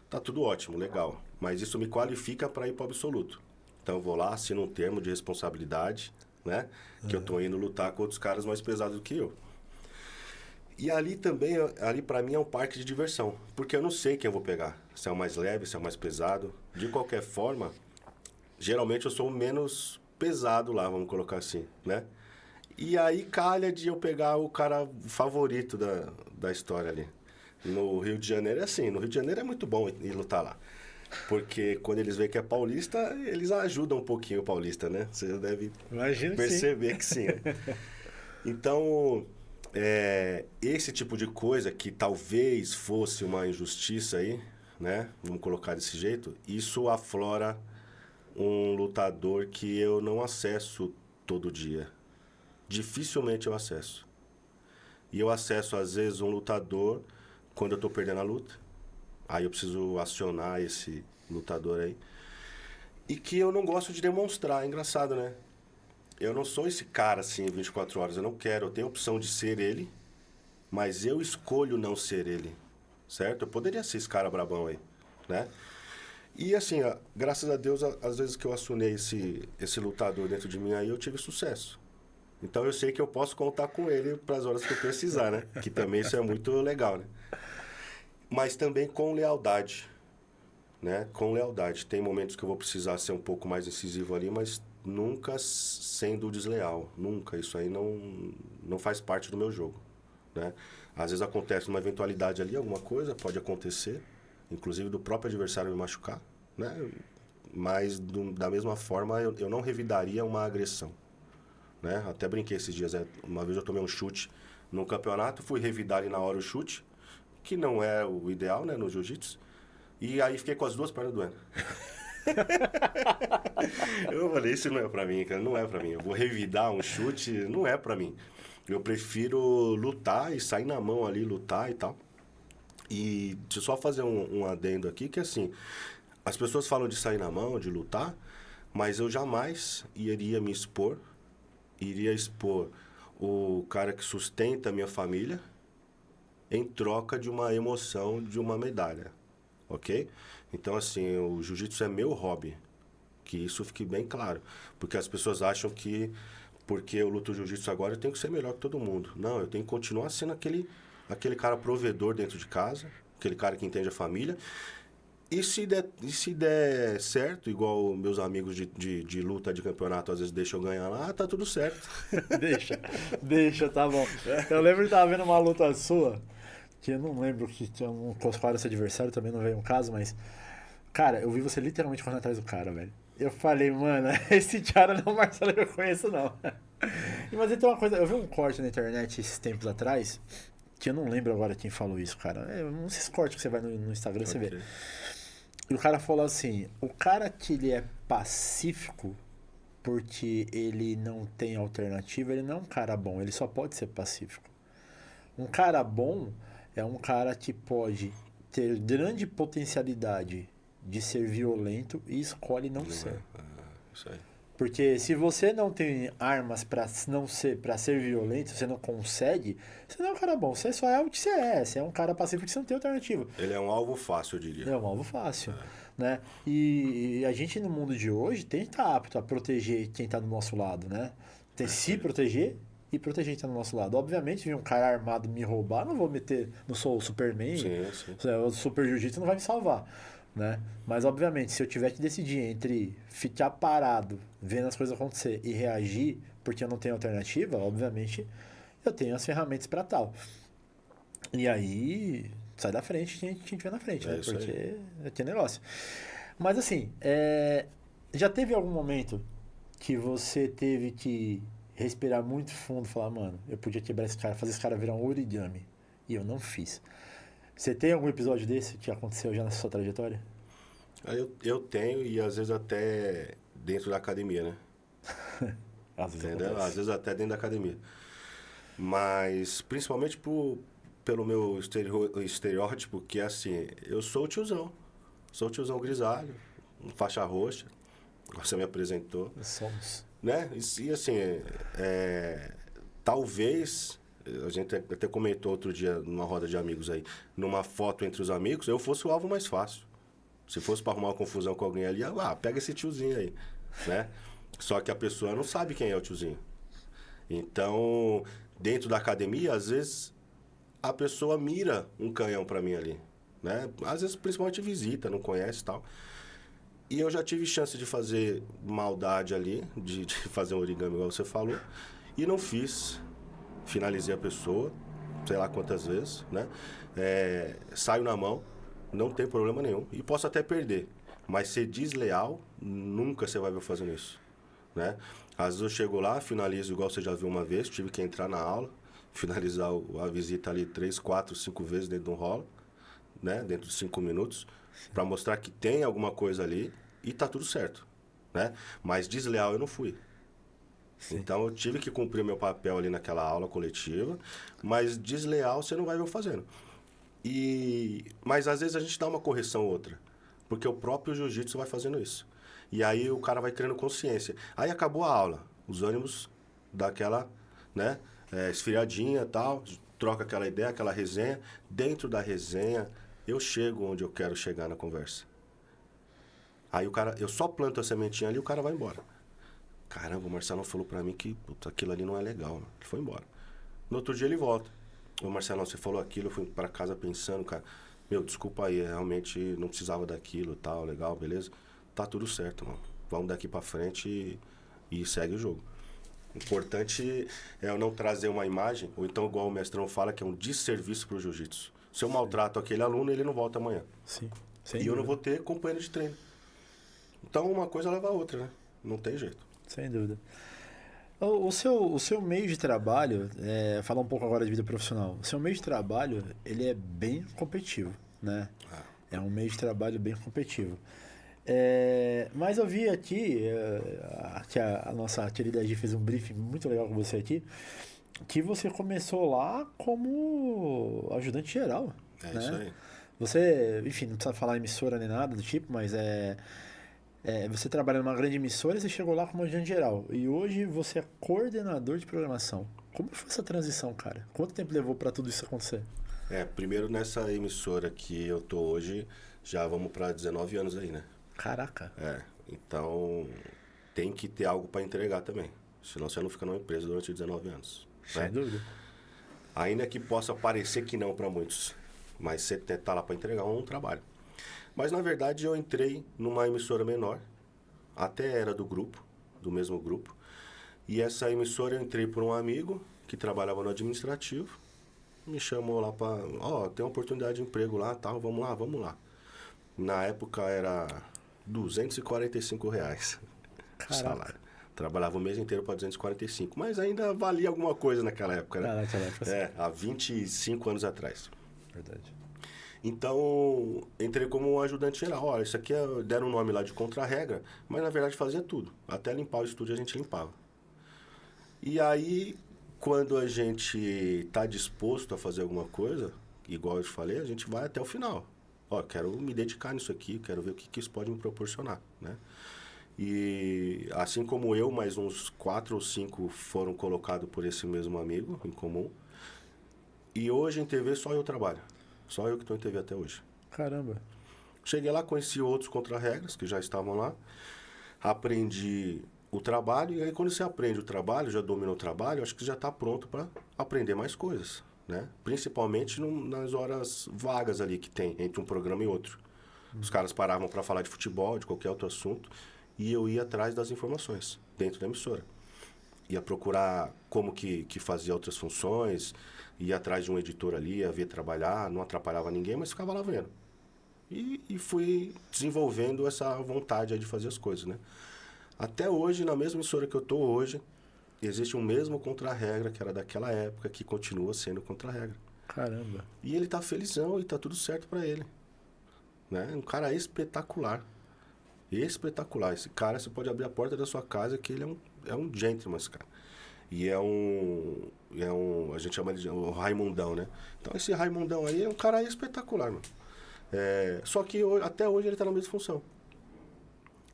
tá tudo ótimo, legal. Mas isso me qualifica para ir pro absoluto. Então eu vou lá, assino um termo de responsabilidade, né? Que eu tô indo lutar com outros caras mais pesados do que eu. E ali também, ali pra mim é um parque de diversão, porque eu não sei quem eu vou pegar, se é o mais leve, se é o mais pesado. De qualquer forma, geralmente eu sou o menos pesado lá, vamos colocar assim, né? E aí calha de eu pegar o cara favorito da história ali. No Rio de Janeiro é assim, no Rio de Janeiro é muito bom ir lutar lá. Porque quando eles veem que é paulista, eles ajudam um pouquinho o paulista, né? Você já deve perceber que sim. Então... esse tipo de coisa que talvez fosse uma injustiça aí, né? Vamos colocar desse jeito. Isso aflora um lutador que eu não acesso todo dia. Dificilmente eu acesso. E eu acesso, às vezes, um lutador quando eu tô perdendo a luta. Aí eu preciso acionar esse lutador aí. E que eu não gosto de demonstrar. É engraçado, né? Eu não sou esse cara assim 24 horas, eu não quero. Eu tenho a opção de ser ele, mas eu escolho não ser ele, certo? Eu poderia ser esse cara brabão aí, né? E assim, graças a Deus, às vezes que eu acionei esse lutador dentro de mim aí, eu tive sucesso. Então eu sei que eu posso contar com ele para as horas que eu precisar, né? Que também isso é muito legal, né? Mas também com lealdade, né? Com lealdade. Tem momentos que eu vou precisar ser um pouco mais incisivo ali, mas... nunca sendo desleal, nunca. Isso aí não faz parte do meu jogo, né? Às vezes acontece uma eventualidade ali, alguma coisa, pode acontecer, inclusive do próprio adversário me machucar, né? Mas da mesma forma eu não revidaria uma agressão, né? Até brinquei esses dias, uma vez eu tomei um chute no campeonato, fui revidar ali na hora o chute, que não é o ideal, né, no jiu-jitsu, e aí fiquei com as duas pernas doendo. Eu falei, isso não é pra mim, cara, não é pra mim. Eu vou revidar um chute, não é pra mim. Eu prefiro lutar e sair na mão ali, lutar e tal. E deixa eu só fazer um adendo aqui, que assim, as pessoas falam de sair na mão, de lutar, mas eu jamais iria me expor, iria expor o cara que sustenta a minha família em troca de uma emoção, de uma medalha, ok? Então, assim, o jiu-jitsu é meu hobby, que isso fique bem claro. Porque as pessoas acham que, porque eu luto jiu-jitsu agora, eu tenho que ser melhor que todo mundo. Não, eu tenho que continuar sendo aquele cara provedor dentro de casa, aquele cara que entende a família. E se der certo, igual meus amigos de luta de campeonato às vezes deixam eu ganhar lá, tá tudo certo. Deixa, tá bom. Eu lembro de estar vendo uma luta sua, que eu não lembro qual era esse adversário, também não veio um caso, mas... Cara, eu vi você literalmente correndo atrás do cara, velho. Eu falei, mano, esse cara não, Marcelo, eu conheço, não. Mas tem uma coisa, eu vi um corte na internet esses tempos atrás, que eu não lembro agora quem falou isso, cara. É um desses cortes que você vai no Instagram, você vê. Ok. E o cara falou assim, o cara que ele é pacífico porque ele não tem alternativa, ele não é um cara bom, ele só pode ser pacífico. Um cara bom é um cara que pode ter grande potencialidade de ser violento e escolhe não ser. Isso aí. Porque se você não tem armas para não ser para ser violento, você não consegue, você não é um cara bom, você só é o que você é, você é um cara pacífico que você não tem alternativa. Ele é um alvo fácil, eu diria. É um alvo fácil, né? E a gente no mundo de hoje tem que estar apto a proteger quem está do nosso lado, né? Tem se proteger e proteger quem está do nosso lado. Obviamente, se vir um cara armado me roubar, não vou meter, não sou o Superman, Sim. o Super Jiu-Jitsu não vai me salvar, né? Mas obviamente, se eu tiver que decidir entre ficar parado, vendo as coisas acontecer e reagir, porque eu não tenho alternativa, obviamente, eu tenho as ferramentas para tal. E aí, sai da frente quem tiver na frente, É né? isso Porque aí. é que é negócio. Mas assim, já teve algum momento que você teve que respirar muito fundo e falar, mano, eu podia quebrar esse cara, fazer esse cara virar um origami. E eu não fiz. Você tem algum episódio desse que aconteceu já na sua trajetória? Aí eu tenho, e às vezes até dentro da academia, né? Às vezes Entendeu? acontece. Às vezes até dentro da academia. Mas principalmente pelo meu estereótipo, que é assim, eu sou o tiozão. Sou o tiozão grisalho, faixa roxa, como você me apresentou. Somos. Né? E assim, talvez, a gente até comentou outro dia numa roda de amigos aí, numa foto entre os amigos, eu fosse o alvo mais fácil. Se fosse para arrumar uma confusão com alguém ali, pega esse tiozinho aí, né? Só que a pessoa não sabe quem é o tiozinho. Então, dentro da academia, às vezes a pessoa mira um canhão para mim ali, né? Às vezes principalmente visita, não conhece e tal. E eu já tive chance de fazer maldade ali, de fazer um origami igual você falou, e não fiz. Finalizei a pessoa, sei lá quantas vezes, né? Saio na mão, não tem problema nenhum. E posso até perder. Mas ser desleal, nunca você vai ver eu fazendo isso, né? Às vezes eu chego lá, finalizo igual você já viu uma vez, tive que entrar na aula, finalizar a visita ali 3, 4, 5 vezes dentro de um rolo, né? Dentro de 5 minutos, para mostrar que tem alguma coisa ali e tá tudo certo, né? Mas desleal eu não fui. Sim. Então eu tive que cumprir meu papel ali naquela aula coletiva, mas desleal você não vai ver eu fazendo. Mas às vezes a gente dá uma correção ou outra, porque o próprio jiu-jitsu vai fazendo isso. E aí o cara vai criando consciência. Aí acabou a aula, os ânimos daquela, né, esfriadinha e tal, troca aquela ideia, aquela resenha. Dentro da resenha, eu chego onde eu quero chegar na conversa. Aí o cara, eu só planto a sementinha ali e o cara vai embora. Caramba, o Marcelo falou pra mim que aquilo ali não é legal, mano. Ele foi embora. No outro dia ele volta. Ô Marcelo, você falou aquilo, eu fui pra casa pensando, cara. Meu, desculpa aí, realmente não precisava daquilo e tal, legal, beleza? Tá tudo certo, mano. Vamos daqui pra frente e segue o jogo. O importante é eu não trazer uma imagem, ou então, igual o mestrão fala, que é um desserviço pro jiu-jitsu. Se eu maltrato aquele aluno, ele não volta amanhã. Sim. E eu não vou ter companheiro de treino. Então, uma coisa leva a outra, né? Não tem jeito. Sem dúvida. O seu meio de trabalho, falar um pouco agora de vida profissional, o seu meio de trabalho, ele é bem competitivo, né? É um meio de trabalho bem competitivo. Mas eu vi aqui, que a nossa querida Gi fez um briefing muito legal com você aqui, que você começou lá como ajudante geral, É né? isso aí. Você, enfim, não precisa falar emissora nem nada do tipo, mas você trabalha numa grande emissora e você chegou lá como ajudante geral. E hoje você é coordenador de programação. Como foi essa transição, cara? Quanto tempo levou para tudo isso acontecer? Primeiro nessa emissora que eu tô hoje, já vamos para 19 anos aí, né? Caraca. Então tem que ter algo para entregar também. Senão você não fica numa empresa durante 19 anos. Sem Né? dúvida. Ainda que possa parecer que não para muitos, mas você tá lá para entregar um trabalho. Mas na verdade eu entrei numa emissora menor, até era do grupo, do mesmo grupo. E essa emissora eu entrei por um amigo que trabalhava no administrativo, me chamou lá para, tem uma oportunidade de emprego lá, tal, vamos lá. Na época era R$ 245 o Caraca. salário. Trabalhava o mês inteiro para 245, mas ainda valia alguma coisa naquela época, né? Naquela época, sim. Há 25 anos atrás. Verdade. Então, entrei como um ajudante geral. Olha, isso aqui deram um nome lá de contra-regra, mas na verdade fazia tudo. Até limpar o estúdio a gente limpava. E aí, quando a gente está disposto a fazer alguma coisa, igual eu te falei, a gente vai até o final. Ó, quero me dedicar nisso aqui, quero ver o que isso pode me proporcionar, né? E assim como eu, mais uns 4 ou 5 foram colocados por esse mesmo amigo em comum. E hoje em TV só eu trabalho. Só eu que estou em TV até hoje. Caramba. Cheguei lá, conheci outros contra-regras que já estavam lá. Aprendi o trabalho. E aí quando você aprende o trabalho, já domina o trabalho, acho que já está pronto para aprender mais coisas, né? Principalmente nas horas vagas ali que tem entre um programa e outro. Os caras paravam para falar de futebol, de qualquer outro assunto. E eu ia atrás das informações dentro da emissora. Ia procurar como que fazia outras funções, ia atrás de um editor ali, ia ver trabalhar, não atrapalhava ninguém, mas ficava lá vendo. E fui desenvolvendo essa vontade aí de fazer as coisas, né? Até hoje, na mesma emissora que eu estou hoje, existe um mesmo contra-regra que era daquela época, que continua sendo contra-regra. Caramba. E ele tá felizão e tá tudo certo para ele. Né? Um cara espetacular. Espetacular. Esse cara, você pode abrir a porta da sua casa que ele é um gentleman, esse cara. E a gente chama ele de o Raimundão, né? Então esse Raimundão aí é um cara espetacular, mano. Só que até hoje ele tá na mesma função.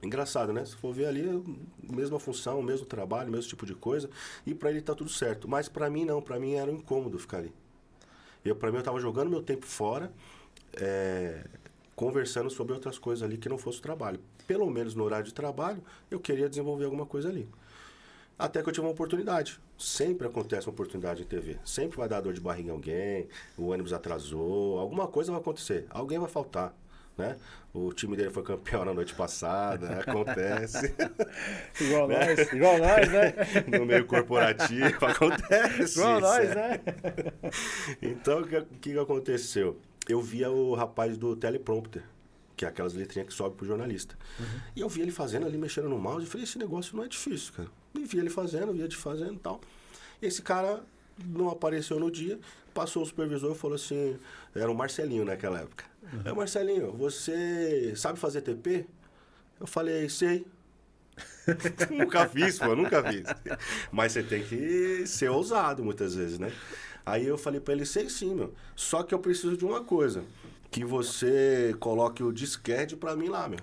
Engraçado, né? Se for ver ali, mesma função, mesmo trabalho, mesmo tipo de coisa. E pra ele tá tudo certo. Mas pra mim não, pra mim era um incômodo ficar ali. Pra mim eu tava jogando meu tempo fora, conversando sobre outras coisas ali que não fosse o trabalho. Pelo menos no horário de trabalho, eu queria desenvolver alguma coisa ali. Até que eu tive uma oportunidade. Sempre acontece uma oportunidade em TV. Sempre vai dar dor de barriga em alguém, o ônibus atrasou, alguma coisa vai acontecer. Alguém vai faltar, né? O time dele foi campeão na noite passada, acontece. Igual nós, né? No meio corporativo, acontece. Igual nós, né? Então, o que aconteceu? Eu via o rapaz do teleprompter, que é aquelas letrinhas que sobem pro jornalista. Uhum. E eu via ele fazendo ali, mexendo no mouse, e falei, esse negócio não é difícil, cara. E via ele fazendo, e tal. E esse cara não apareceu no dia, passou o supervisor e falou assim, era o Marcelinho naquela época. Uhum. Marcelinho, você sabe fazer TP? Eu falei, sei. Nunca fiz. Mas você tem que ser ousado muitas vezes, né? Aí eu falei pra ele, sei sim, meu. Só que eu preciso de uma coisa. Que você coloque o disquete pra mim lá, meu.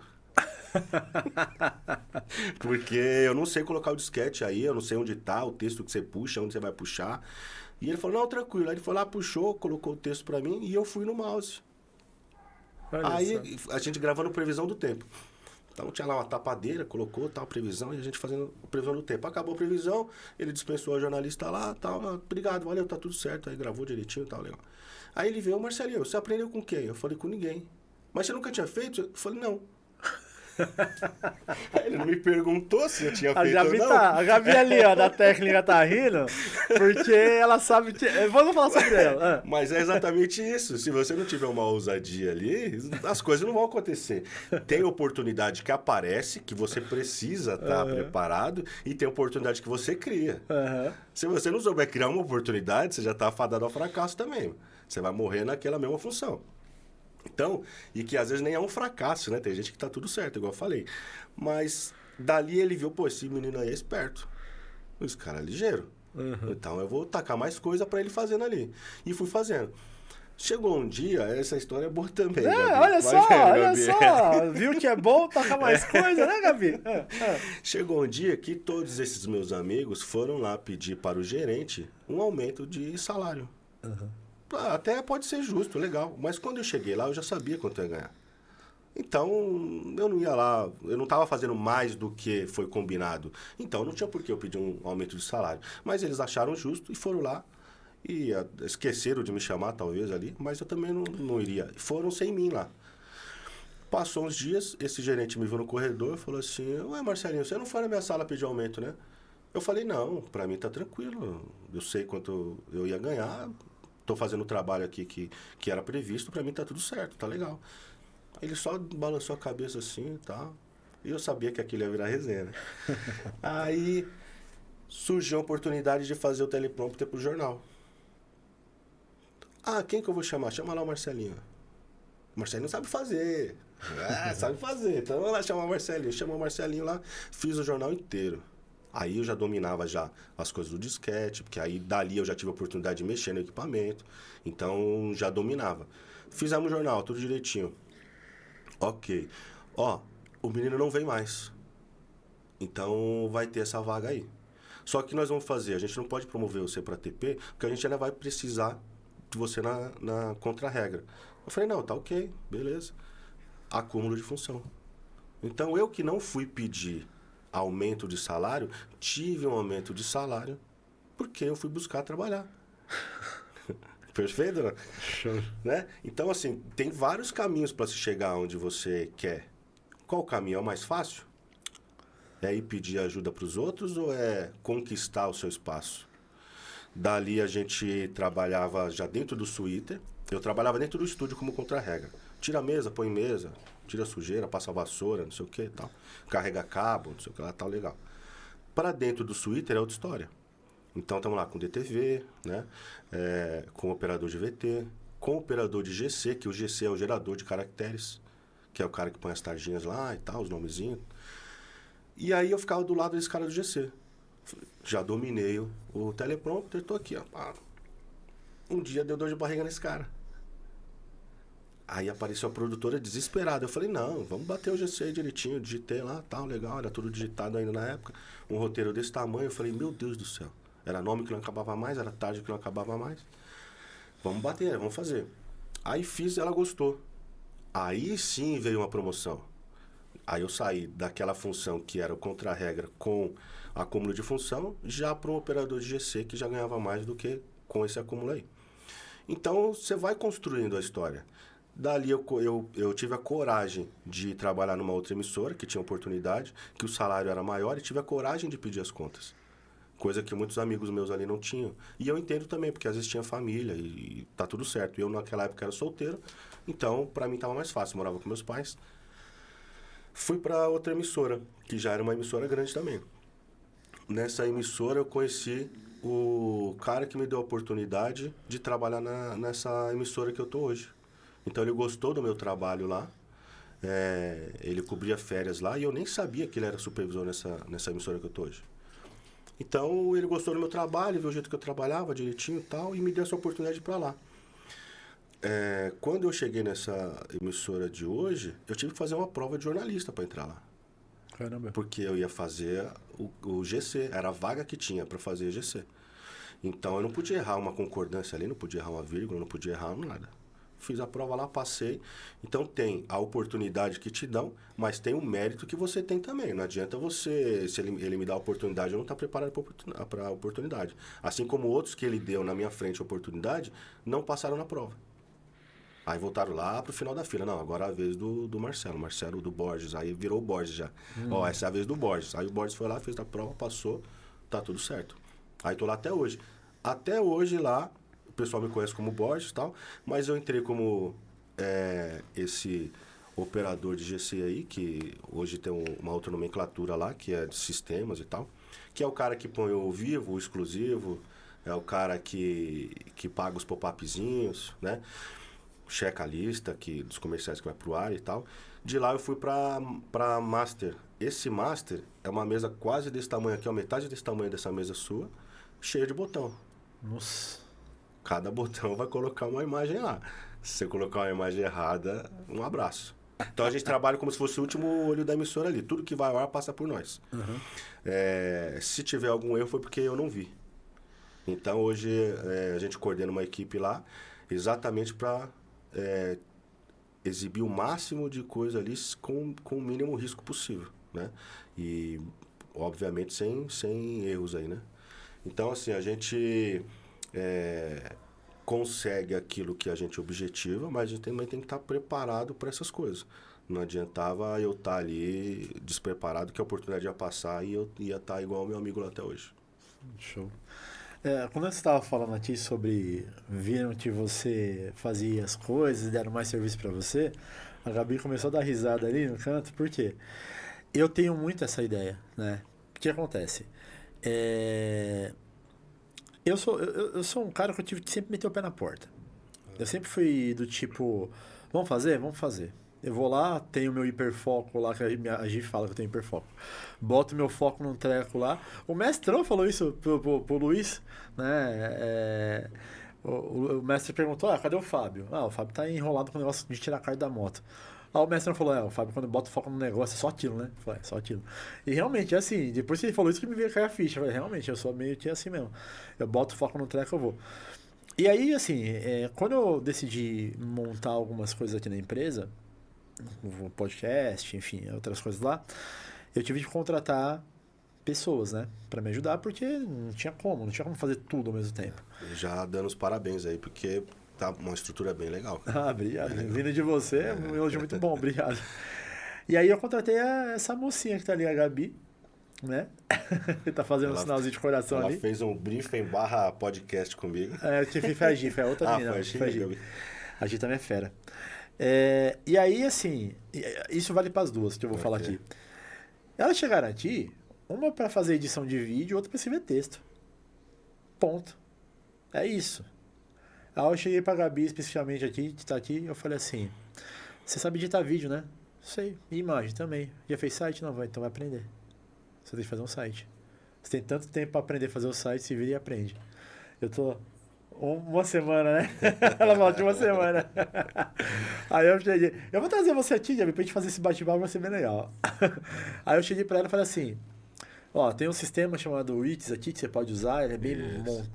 Porque eu não sei colocar o disquete aí, eu não sei onde tá o texto que você puxa, onde você vai puxar. E ele falou, não, tranquilo. Aí ele foi lá, puxou, colocou o texto pra mim e eu fui no mouse. Aí a gente gravando previsão do tempo. Então tinha lá uma tapadeira, colocou tal previsão e a gente fazendo a previsão do tempo. Acabou a previsão, ele dispensou a jornalista lá, tal, obrigado, valeu, tá tudo certo. Aí gravou direitinho e tal, legal. Aí ele veio, Marcelinho, você aprendeu com quem? Eu falei, com ninguém. Mas você nunca tinha feito? Eu falei, não. Aí ele não me perguntou se eu tinha feito ou não. A Gabi ali, ó, da técnica tá rindo, porque ela sabe... Vamos falar sobre ela. Mas é exatamente isso. Se você não tiver uma ousadia ali, as coisas não vão acontecer. Tem oportunidade que aparece, que você precisa estar preparado, e tem oportunidade que você cria. Se você não souber criar uma oportunidade, você já está afadado ao fracasso também. Você vai morrer naquela mesma função. Então, e que às vezes nem é um fracasso, né? Tem gente que tá tudo certo, igual eu falei. Mas dali ele viu, pô, esse menino aí é esperto. Esse cara é ligeiro. Então eu vou tacar mais coisa pra ele fazendo ali. E fui fazendo. Chegou um dia, essa história é boa também, Gabi. Olha só. Viu que é bom tacar mais coisa, né, Gabi? Chegou um dia que todos esses meus amigos foram lá pedir para o gerente um aumento de salário. Até pode ser justo, legal. Mas quando eu cheguei lá, eu já sabia quanto eu ia ganhar. Então, eu não ia lá, eu não estava fazendo mais do que foi combinado. Então, não tinha por que eu pedir um aumento de salário. Mas eles acharam justo e foram lá. E esqueceram de me chamar, talvez, ali. Mas eu também não iria. Foram sem mim lá. Passou uns dias, esse gerente me viu no corredor e falou assim, ué, Marcelinho, você não foi na minha sala pedir aumento, né? Eu falei, não, pra mim tá tranquilo. Eu sei quanto eu ia ganhar. Tô fazendo o trabalho aqui que era previsto, pra mim tá tudo certo, tá legal. Ele só balançou a cabeça assim e tal. E eu sabia que aquilo ia virar resenha, né? Aí surgiu a oportunidade de fazer o teleprompter pro jornal. Ah, quem que eu vou chamar? Chama lá o Marcelinho. O Marcelinho sabe fazer. Sabe fazer. Então vamos lá chamar o Marcelinho. Chamou o Marcelinho lá, fiz o jornal inteiro. Aí eu já dominava já as coisas do disquete, porque aí dali eu já tive a oportunidade de mexer no equipamento. Então já dominava. Fizemos o jornal, tudo direitinho. Ok. Ó, o menino não vem mais. Então vai ter essa vaga aí. Só que nós vamos fazer, a gente não pode promover você para TP, porque a gente ainda vai precisar de você na contra-regra. Eu falei, não, tá ok, beleza. Acúmulo de função. Então eu que não fui pedir aumento de salário, tive um aumento de salário porque eu fui buscar trabalhar. Perfeito, né? Show. Né? Então, assim, tem vários caminhos para se chegar onde você quer. Qual caminho é o mais fácil? É ir pedir ajuda para os outros ou é conquistar o seu espaço? Dali a gente trabalhava já dentro do suíter. Eu trabalhava dentro do estúdio como contra-regra. Tira a mesa, põe mesa, tira a sujeira, passa a vassoura, não sei o que e tal. Carrega cabo, não sei o que lá, tal, legal. Para dentro do suíter é outra história. Então estamos lá com DTV, né? Com operador de VT, com operador de GC, que o GC é o gerador de caracteres, que é o cara que põe as tarjinhas lá e tal, os nomezinhos. E aí eu ficava do lado desse cara do GC. Já dominei o teleprompter, tô aqui, ó. Um dia deu dor de barriga nesse cara. Aí apareceu a produtora desesperada. Eu falei, não, vamos bater o GC aí direitinho. Digitei lá, tal, legal, era tudo digitado ainda na época. Um roteiro desse tamanho, eu falei, meu Deus do céu. Era nome que não acabava mais, era tarde que não acabava mais. Vamos bater, vamos fazer. Aí fiz, ela gostou. Aí sim veio uma promoção. Aí eu saí daquela função que era o contra-regra com acúmulo de função, já para um operador de GC que já ganhava mais do que com esse acúmulo aí. Então você vai construindo a história. Dali eu tive a coragem de trabalhar numa outra emissora que tinha oportunidade, que o salário era maior e tive a coragem de pedir as contas. Coisa que muitos amigos meus ali não tinham. E eu entendo também, porque às vezes tinha família e tá tudo certo. Eu naquela época era solteiro, então para mim tava mais fácil, morava com meus pais. Fui para outra emissora, que já era uma emissora grande também. Nessa emissora eu conheci o cara que me deu a oportunidade de trabalhar nessa emissora que eu tô hoje. Então ele gostou do meu trabalho lá, ele cobria férias lá e eu nem sabia que ele era supervisor nessa emissora que eu tô hoje. Então ele gostou do meu trabalho, viu o jeito que eu trabalhava direitinho e tal, e me deu essa oportunidade de ir pra lá. Quando eu cheguei nessa emissora de hoje, eu tive que fazer uma prova de jornalista para entrar lá. Caramba. Porque eu ia fazer o GC, era a vaga que tinha para fazer GC. Então eu não podia errar uma concordância ali, não podia errar uma vírgula, não podia errar nada. Fiz a prova lá, passei. Então tem a oportunidade que te dão, mas tem o mérito que você tem também. Não adianta você, se ele me dá a oportunidade, eu não estar preparado para a oportunidade. Assim como outros que ele deu na minha frente a oportunidade, não passaram na prova. Aí voltaram lá pro final da fila. Não, agora é a vez do Marcelo. Marcelo do Borges. Aí virou o Borges já. Ó, essa é a vez do Borges. Aí o Borges foi lá, fez a prova, passou. Tá tudo certo. Aí tô lá até hoje. Até hoje lá, o pessoal me conhece como Borges e tal. Mas eu entrei como esse operador de GC aí, que hoje tem uma outra nomenclatura lá, que é de sistemas e tal. Que é o cara que põe o vivo, o exclusivo. É o cara que paga os pop-upzinhos, né? Checa a lista dos comerciais que vai pro ar e tal. De lá eu fui pra Master. Esse Master é uma mesa quase desse tamanho aqui, ó, metade desse tamanho dessa mesa sua, cheia de botão. Nossa. Cada botão vai colocar uma imagem lá. Se você colocar uma imagem errada, um abraço. Então a gente trabalha como se fosse o último olho da emissora ali. Tudo que vai ao ar passa por nós. Uhum. Se tiver algum erro foi porque eu não vi. Então hoje a gente coordena uma equipe lá exatamente para exibir o máximo de coisa ali com o mínimo risco possível, né? E, obviamente, sem erros aí, né? Então, assim, a gente consegue aquilo que a gente objetiva, mas a gente também tem que estar preparado para essas coisas. Não adiantava eu estar ali despreparado, que a oportunidade ia passar e eu ia estar igual o meu amigo lá até hoje. Show. Quando você estava falando aqui sobre viram que você fazia as coisas e deram mais serviço para você, a Gabi começou a dar risada ali no canto, por quê? Eu tenho muito essa ideia, né? O que acontece? É, eu sou um cara que eu tive que sempre meter o pé na porta. Eu sempre fui do tipo, vamos fazer? Vamos fazer. Eu vou lá, tenho meu hiperfoco lá, que a gente fala que eu tenho hiperfoco. Boto meu foco num treco lá. O mestrão falou isso pro Luiz, né? O mestre perguntou, cadê o Fábio? O Fábio tá enrolado com o negócio de tirar a carta da moto. Aí o mestre falou, o Fábio quando bota o foco no negócio é só aquilo, né? Eu falei, é só aquilo. E realmente, é assim, depois que ele falou isso que me veio cair a ficha. Eu falei, realmente, eu sou meio que assim mesmo. Eu boto o foco no treco, eu vou. E aí, assim, quando eu decidi montar algumas coisas aqui na empresa, o podcast, enfim, outras coisas lá, eu tive de contratar pessoas, né, pra me ajudar, porque não tinha como fazer tudo ao mesmo tempo. Já dando os parabéns aí, porque tá uma estrutura bem legal. Obrigado. Bem legal. Vindo de você, é um elogio muito bom, obrigado. E aí eu contratei essa mocinha que tá ali, a Gabi, né? Que tá fazendo um sinalzinho de coração ela ali. fez um briefing / podcast comigo. Eu tive foi a Gi, foi a outra menina. Foi a Gi, Gi. A Gi também é fera. E aí, assim, isso vale para as duas que eu vou falar aqui. Elas chegaram aqui, uma para fazer edição de vídeo, outra para escrever texto. Ponto. É isso. Aí eu cheguei pra Gabi, especificamente aqui, que tá aqui, eu falei assim, você sabe editar vídeo, né? Sei. E imagem também. Já fez site? Não, então vai aprender. Você tem que fazer um site. Você tem tanto tempo para aprender a fazer o site, se vira e aprende. Eu tô... Uma semana, né? Ela falou de uma semana. Aí eu cheguei. Eu vou trazer você aqui, Gabi, pra gente fazer esse bate-papo, vai ser bem legal. Aí eu cheguei pra ela e falei assim: tem um sistema chamado Wix aqui que você pode usar, ele é bem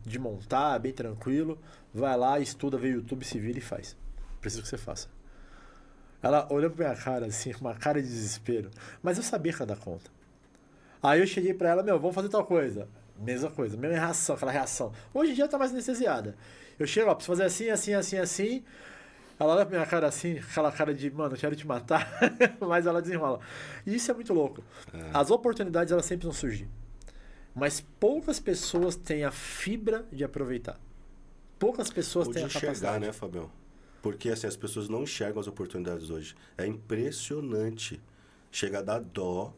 de montar, bem tranquilo. Vai lá, estuda, vê o YouTube, se vira e faz. Preciso que você faça. Ela olhou pra minha cara assim, com uma cara de desespero. Mas eu sabia que ela dar conta. Aí eu cheguei pra ela, vamos fazer tal coisa. Mesma coisa, mesma reação, aquela reação. Hoje em dia tá mais anestesiada. Eu chego, preciso fazer assim, assim, assim, assim. Ela olha pra minha cara assim, aquela cara de, mano, eu quero te matar. Mas ela desenrola. E isso é muito louco. As oportunidades, elas sempre vão surgir. Mas poucas pessoas têm a fibra de aproveitar. Poucas pessoas têm a capacidade. Enxergar, né, Fabião? Porque assim, as pessoas não enxergam as oportunidades hoje. É impressionante. Chega a dar dó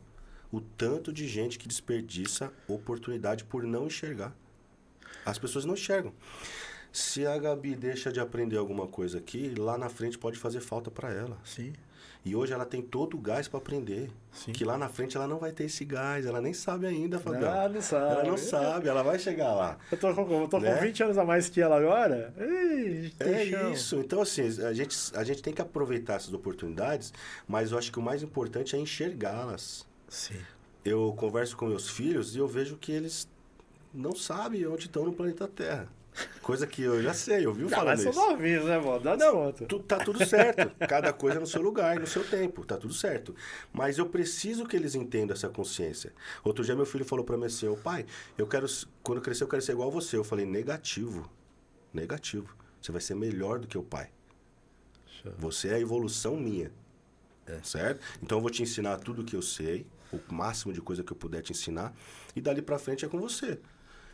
o tanto de gente que desperdiça oportunidade por não enxergar. As pessoas não enxergam. Se a Gabi deixa de aprender alguma coisa aqui, lá na frente pode fazer falta para ela. Sim. E hoje ela tem todo o gás para aprender. Sim. Que lá na frente ela não vai ter esse gás. Ela nem sabe ainda, Fabião. Não sabe. Ela não sabe, ela vai chegar lá. Eu tô com 20 anos a mais que ela agora. Isso. Então, assim, a gente tem que aproveitar essas oportunidades, mas eu acho que o mais importante é enxergá-las. Sim. Eu converso com meus filhos e eu vejo que eles não sabem onde estão no planeta Terra. Coisa que eu já sei, eu ouvi falando isso. Mas são novinhos, né, mano? Tá tudo certo. Cada coisa no seu lugar, no seu tempo. Tá tudo certo. Mas eu preciso que eles entendam essa consciência. Outro dia meu filho falou pra mim assim, pai, quando eu crescer eu quero ser igual a você. Eu falei, negativo. Negativo. Você vai ser melhor do que o pai. Você é a evolução minha. Certo? Então eu vou te ensinar tudo o que eu sei, o máximo de coisa que eu puder te ensinar, e dali pra frente é com você.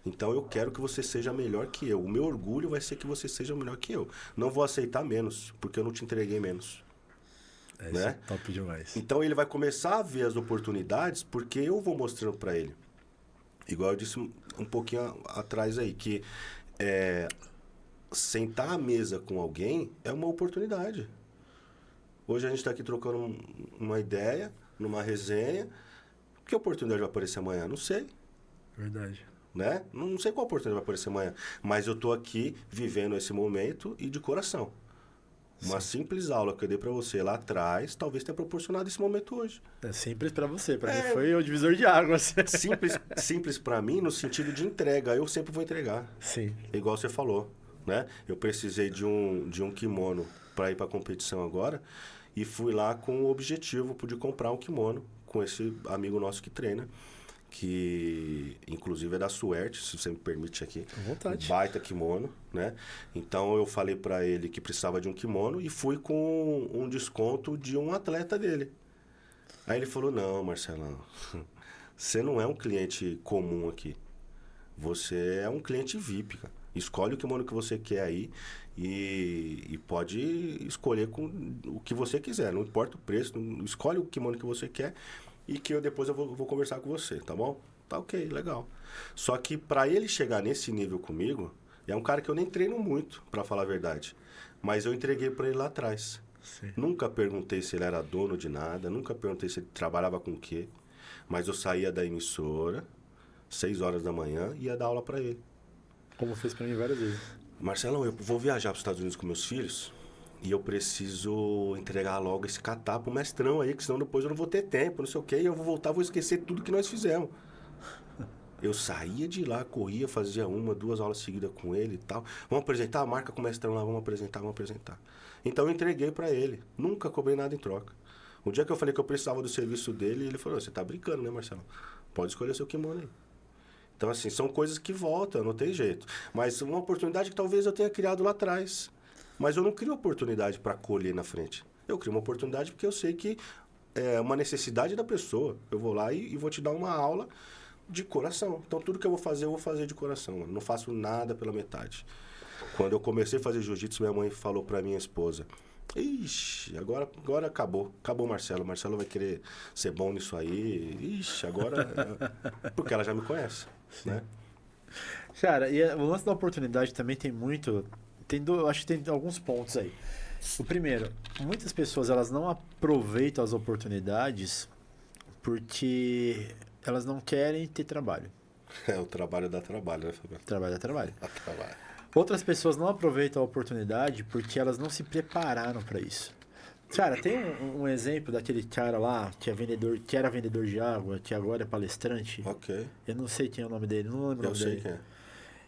Então eu quero que você seja melhor que eu. O meu orgulho vai ser que você seja melhor que eu. Não vou aceitar menos, porque eu não te entreguei menos. Isso é top demais. Então ele vai começar a ver as oportunidades porque eu vou mostrando pra ele. Igual eu disse um pouquinho atrás aí, que sentar à mesa com alguém é uma oportunidade. Hoje a gente está aqui trocando uma ideia, numa resenha. Que oportunidade vai aparecer amanhã? Não sei. Verdade. Né? Não sei qual oportunidade vai aparecer amanhã. Mas eu tô aqui vivendo esse momento e de coração. Uma simples aula que eu dei para você lá atrás, talvez tenha proporcionado esse momento hoje. É simples para você, para mim foi o divisor de águas. Simples para mim no sentido de entrega. Eu sempre vou entregar. Sim. Igual você falou, né? Eu precisei de um kimono para ir para a competição agora e fui lá com o objetivo de comprar um kimono com esse amigo nosso que treina, que inclusive é da Suerte, se você me permite aqui. À vontade. Baita kimono, né? Então eu falei para ele que precisava de um kimono e fui com um desconto de um atleta dele. Aí ele falou, não, Marcelão, você não é um cliente comum aqui. Você é um cliente VIP, cara. Escolhe o kimono que você quer aí e pode escolher com o que você quiser. Não importa o preço, escolhe o kimono que você quer e que depois eu vou conversar com você, tá bom? Tá ok, legal. Só que pra ele chegar nesse nível comigo, é um cara que eu nem treino muito, pra falar a verdade. Mas eu entreguei pra ele lá atrás. Sim. Nunca perguntei se ele era dono de nada, nunca perguntei se ele trabalhava com o quê. Mas eu saía da emissora, 6 horas da manhã, e ia dar aula pra ele. Como fez pra mim várias vezes. Marcelão, eu vou viajar para os Estados Unidos com meus filhos e eu preciso entregar logo esse catar pro mestrão aí, que senão depois eu não vou ter tempo, não sei o quê, e eu vou voltar, vou esquecer tudo que nós fizemos. Eu saía de lá, corria, fazia 1, 2 aulas seguidas com ele e tal. Vamos apresentar? Marca com o mestrão lá, vamos apresentar. Então eu entreguei para ele, nunca cobrei nada em troca. Um dia que eu falei que eu precisava do serviço dele, ele falou, você tá brincando, né, Marcelo? Pode escolher seu kimono aí. Então, assim, são coisas que voltam, não tem jeito. Mas uma oportunidade que talvez eu tenha criado lá atrás. Mas eu não crio oportunidade para colher na frente. Eu crio uma oportunidade porque eu sei que é uma necessidade da pessoa. Eu vou lá e vou te dar uma aula de coração. Então, tudo que eu vou fazer de coração. Eu não faço nada pela metade. Quando eu comecei a fazer jiu-jitsu, minha mãe falou para minha esposa, ixi, agora acabou. Acabou o Marcelo. O Marcelo vai querer ser bom nisso aí. Ixi, agora... Porque ela já me conhece. Né? Cara, e o lance da oportunidade também tem muito... acho que tem alguns pontos aí. O primeiro, muitas pessoas elas não aproveitam as oportunidades porque elas não querem ter trabalho. O trabalho dá trabalho, né, Fabiano? Trabalho dá trabalho. Dá trabalho. Outras pessoas não aproveitam a oportunidade porque elas não se prepararam para isso. Cara, tem um exemplo daquele cara lá que era vendedor de água, que agora é palestrante. Ok. Eu não sei quem é o nome dele, não lembro o nome dele. Eu sei quem é.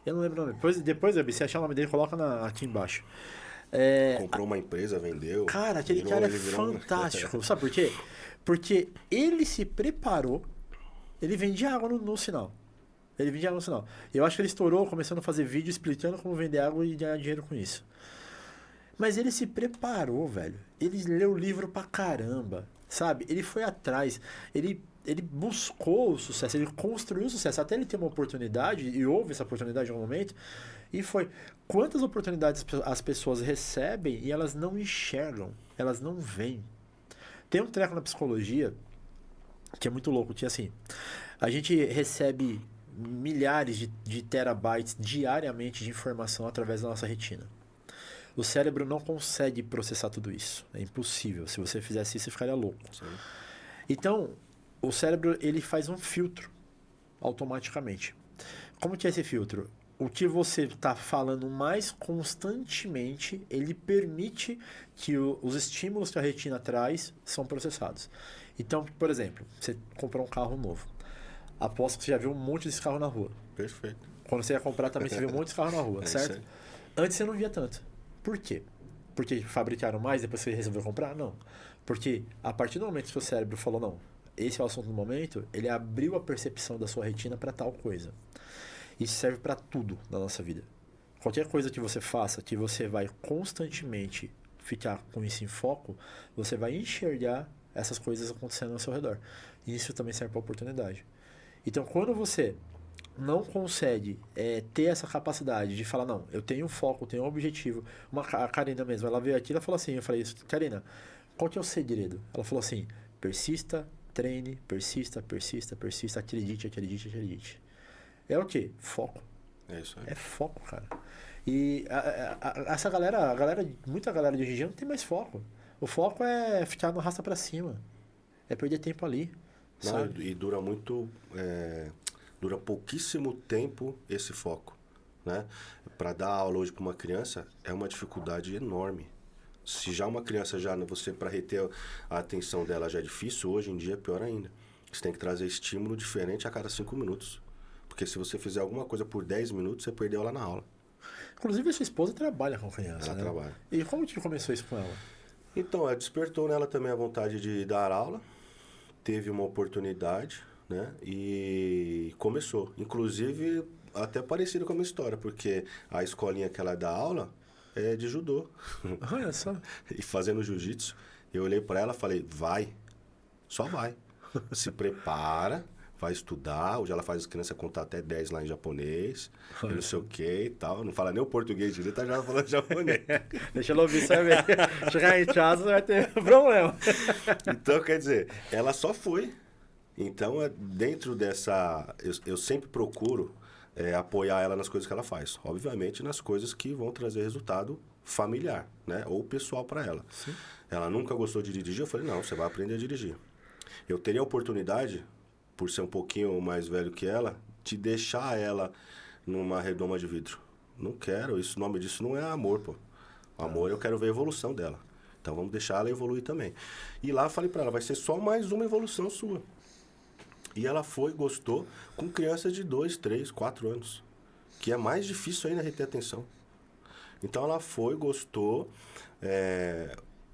Eu não lembro o nome. Depois se achar o nome dele, coloca aqui embaixo. Comprou uma empresa, vendeu. Cara, aquele cara é fantástico. Sabe por quê? Porque ele se preparou, ele vendia água no sinal. Eu acho que ele estourou começando a fazer vídeo explicando como vender água e ganhar dinheiro com isso. Mas ele se preparou, velho. Ele leu livro pra caramba, sabe? Ele foi atrás, ele buscou o sucesso, ele construiu o sucesso, até ele ter uma oportunidade, e houve essa oportunidade em algum momento, e foi. Quantas oportunidades as pessoas recebem e elas não enxergam, elas não veem. Tem um treco na psicologia que é muito louco, que assim, a gente recebe milhares de terabytes diariamente de informação através da nossa retina. O cérebro não consegue processar tudo isso. É impossível. Se você fizesse isso, você ficaria louco. Sim. Então, o cérebro ele faz um filtro automaticamente. Como que é esse filtro? O que você está falando mais constantemente, ele permite que os estímulos que a retina traz são processados. Então, por exemplo, você comprou um carro novo. Aposto que você já viu um monte desse carro na rua. Perfeito. Quando você ia comprar também, você viu um monte de carro na rua, certo? Antes você não via tanto. Por quê? Porque fabricaram mais depois que você resolveu comprar? Não. Porque a partir do momento que o seu cérebro falou, não, esse é o assunto do momento, ele abriu a percepção da sua retina para tal coisa. Isso serve para tudo na nossa vida. Qualquer coisa que você faça, que você vai constantemente ficar com isso em foco, você vai enxergar essas coisas acontecendo ao seu redor. E isso também serve para oportunidade. Então, quando você não consegue ter essa capacidade de falar, não, eu tenho um foco, eu tenho um objetivo. A Karina mesmo, ela veio aqui e falou assim, eu falei isso, Karina, qual que é o segredo? Ela falou assim, persista, treine, persista, acredite. É o quê? Foco. É isso aí. É foco, cara. E essa muita galera de hoje em dia não tem mais foco. O foco é ficar no arrasta pra cima. É perder tempo ali. Não, sabe? e dura muito... Dura pouquíssimo tempo esse foco, né? Para dar aula hoje para uma criança é uma dificuldade enorme. Se já uma criança, você para reter a atenção dela já é difícil, hoje em dia é pior ainda. Você tem que trazer estímulo diferente a cada 5 minutos. Porque se você fizer alguma coisa por 10 minutos, você perdeu ela na aula. Inclusive, a sua esposa trabalha com criança, ela trabalha. E como que começou isso com ela? Então, ela despertou nela também a vontade de dar aula. Teve uma oportunidade... né? E começou. Inclusive, até parecido com a minha história, porque a escolinha que ela dá aula é de judô. Olha só. E fazendo jiu-jitsu, eu olhei para ela e falei, vai, só vai. Se prepara, vai estudar. Hoje ela faz as crianças contar até 10 lá em japonês, e não sei o que e tal. Não fala nem o português direito, tá já falando japonês. Deixa ela ouvir, você vai ver. Chegar em casa vai ter problema. Então, quer dizer, ela só foi. Então, dentro dessa... Eu sempre procuro apoiar ela nas coisas que ela faz. Obviamente, nas coisas que vão trazer resultado familiar, né? Ou pessoal para ela. Sim. Ela nunca gostou de dirigir. Eu falei, não, você vai aprender a dirigir. Eu teria a oportunidade, por ser um pouquinho mais velho que ela, de deixar ela numa redoma de vidro. Não quero. O nome disso não é amor, pô. Amor, eu quero ver a evolução dela. Então, vamos deixar ela evoluir também. E lá, falei para ela, vai ser só mais uma evolução sua. E ela foi, gostou, com crianças de 2, 3, 4 anos. Que é mais difícil ainda reter atenção. Então ela foi, gostou.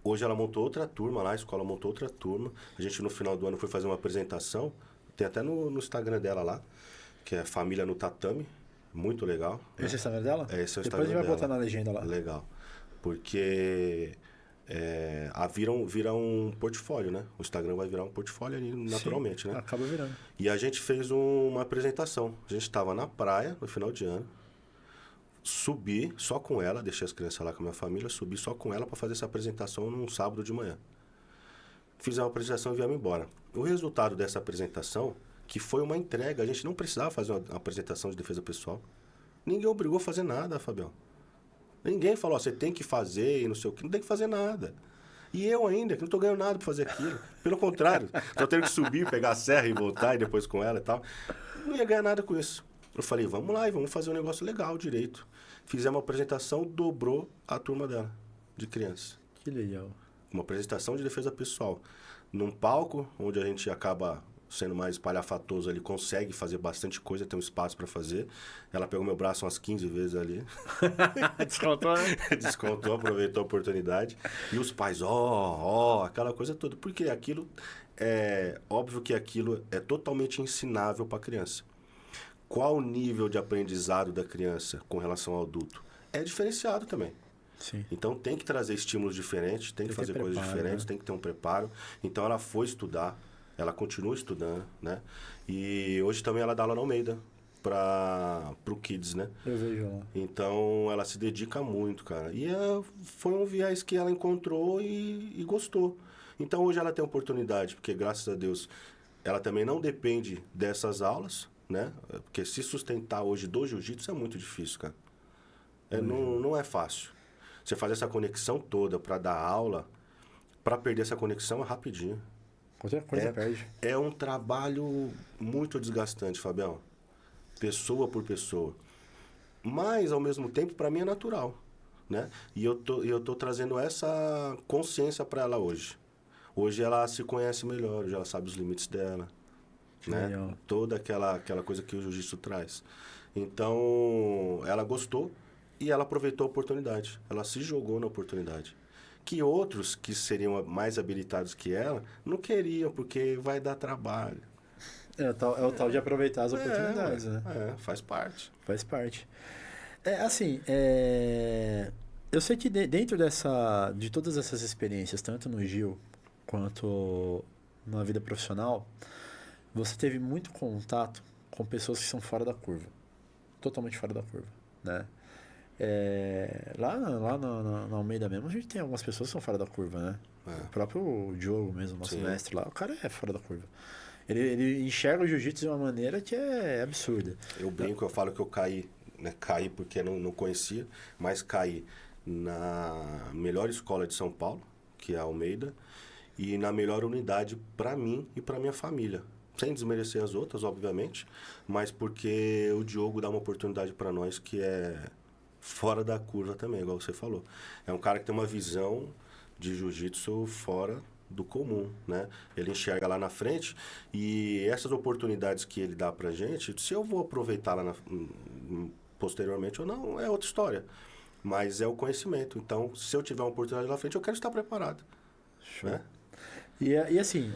Hoje ela montou outra turma lá, a escola montou outra turma. A gente no final do ano foi fazer uma apresentação. Tem até no Instagram dela lá, que é Família no Tatame. Muito legal. Esse é o Instagram dela? Esse é o Depois Instagram a gente vai dela. botar na legenda lá. Legal. Porque vira um portfólio, né? O Instagram vai virar um portfólio ali naturalmente, Sim, né? acaba virando. E a gente fez uma apresentação. A gente estava na praia no final de ano. Subi só com ela, deixei as crianças lá com a minha família, subi só com ela para fazer essa apresentação num sábado de manhã. Fiz a apresentação e viemos embora. O resultado dessa apresentação, que foi uma entrega, a gente não precisava fazer uma apresentação de defesa pessoal. Ninguém obrigou a fazer nada, Fabião. Ninguém falou, você tem que fazer e não sei o que, não tem que fazer nada. E eu ainda, que não tô ganhando nada pra fazer aquilo. Pelo contrário, tô tendo que subir, pegar a serra e voltar e depois com ela e tal. Não ia ganhar nada com isso. Eu falei, vamos lá e vamos fazer um negócio legal, direito. Fizemos uma apresentação, dobrou a turma dela, de criança. Que legal. Uma apresentação de defesa pessoal. Num palco, onde a gente acaba sendo mais espalhafatoso ali, consegue fazer bastante coisa, tem um espaço para fazer. Ela pegou meu braço umas 15 vezes ali. Descontou, né? Descontou, aproveitou a oportunidade. E os pais, aquela coisa toda. Porque aquilo, óbvio que aquilo é totalmente ensinável para a criança. Qual o nível de aprendizado da criança com relação ao adulto? É diferenciado também. Sim. Então tem que trazer estímulos diferentes, tem que fazer coisas diferentes, tem que ter um preparo. Então ela foi estudar, ela continua estudando, né? E hoje também ela dá aula na Almeida para o Kids, né? Eu vejo lá. Então ela se dedica muito, cara. E foi um viés que ela encontrou e gostou. Então hoje ela tem oportunidade, porque graças a Deus ela também não depende dessas aulas, né? Porque se sustentar hoje do jiu-jitsu é muito difícil, cara. Não é fácil. Você fazer essa conexão toda para dar aula, para perder essa conexão é rapidinho. Qualquer coisa perde. É um trabalho muito desgastante, Fabião. Pessoa por pessoa. Mas, ao mesmo tempo, para mim é natural, né? E eu tô trazendo essa consciência para ela hoje. Hoje ela se conhece melhor, hoje ela sabe os limites dela, né? Legal. Toda aquela coisa que o jiu-jitsu traz. Então, ela gostou e ela aproveitou a oportunidade. Ela se jogou na oportunidade. Que outros, que seriam mais habilitados que ela, não queriam, porque vai dar trabalho. É o tal de aproveitar as oportunidades, né? Faz parte. Faz parte. Eu sei que dentro de todas essas experiências, tanto no Gil quanto na vida profissional, você teve muito contato com pessoas que são fora da curva. Totalmente fora da curva, né? Lá na Almeida mesmo, a gente tem algumas pessoas que são fora da curva, né? O próprio Diogo mesmo, nosso mestre lá, o cara é fora da curva. Ele enxerga o jiu-jitsu de uma maneira que é absurda. Eu brinco, eu falo que eu caí, né? Caí porque não conhecia, mas caí na melhor escola de São Paulo, que é a Almeida, e na melhor unidade para mim e para minha família. Sem desmerecer as outras, obviamente, mas porque o Diogo dá uma oportunidade para nós que é fora da curva também, igual você falou. É um cara que tem uma visão de jiu-jitsu fora do comum, né? Ele enxerga lá na frente e essas oportunidades que ele dá pra gente, se eu vou aproveitar lá posteriormente ou não, é outra história. Mas é o conhecimento. Então, se eu tiver uma oportunidade lá na frente, eu quero estar preparado. Show. Né? E assim,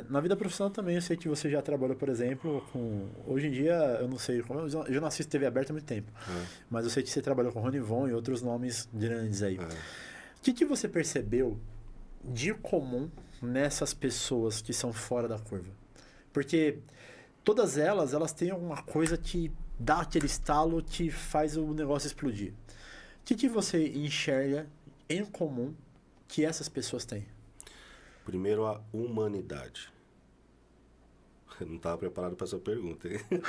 na vida profissional também, eu sei que você já trabalhou, por exemplo, com... Hoje em dia, eu não sei como... Eu já não assisto TV aberta há muito tempo. Mas eu sei que você trabalhou com Rony Von e outros nomes grandes aí. O que você percebeu de comum nessas pessoas que são fora da curva? Porque todas elas têm alguma coisa que dá aquele estalo que faz o negócio explodir. O que você enxerga em comum que essas pessoas têm? Primeiro, a humanidade. Eu não estava preparado para essa pergunta, hein? Então,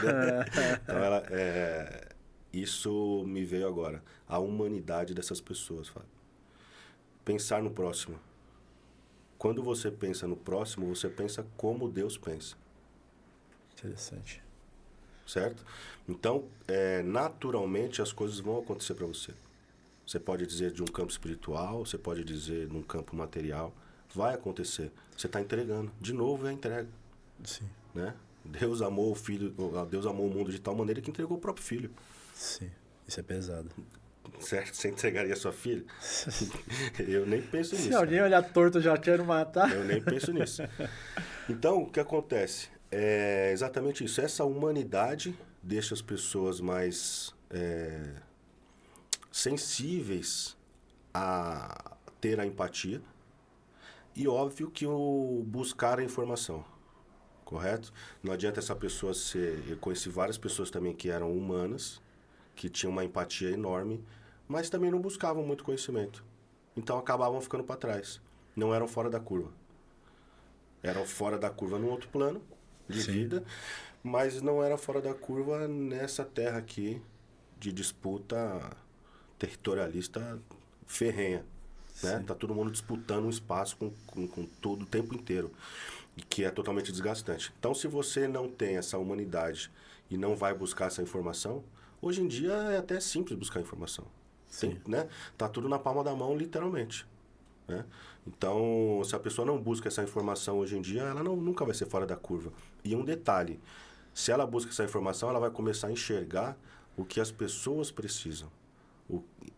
isso me veio agora. A humanidade dessas pessoas, Fábio. Pensar no próximo. Quando você pensa no próximo, você pensa como Deus pensa. Interessante. Certo? Então, naturalmente, as coisas vão acontecer para você. Você pode dizer de um campo espiritual, você pode dizer de um campo material. Vai acontecer. Você está entregando. De novo, é a entrega. Sim. Né? Deus amou o mundo de tal maneira que entregou o próprio filho. Sim. Isso é pesado. Certo? Você entregaria sua filha? Eu nem penso nisso. Se alguém olhar torto, eu já quero matar. Eu nem penso nisso. Então, o que acontece? É exatamente isso. Essa humanidade deixa as pessoas mais sensíveis a ter a empatia. E óbvio que o buscar a informação. Correto? Não adianta essa pessoa ser... Eu conheci várias pessoas também que eram humanas, que tinham uma empatia enorme, mas também não buscavam muito conhecimento. Então acabavam ficando para trás. Não eram fora da curva. Eram fora da curva num outro plano de vida, mas não eram fora da curva nessa terra aqui de disputa territorialista ferrenha. Né? Tá todo mundo disputando um espaço com todo o tempo inteiro. E que é totalmente desgastante. Então, se você não tem essa humanidade e não vai buscar essa informação, hoje em dia é até simples buscar informação. Tem, né? Tá tudo na palma da mão, literalmente. Né? Então, se a pessoa não busca essa informação hoje em dia, ela nunca vai ser fora da curva. E um detalhe, se ela busca essa informação, ela vai começar a enxergar o que as pessoas precisam.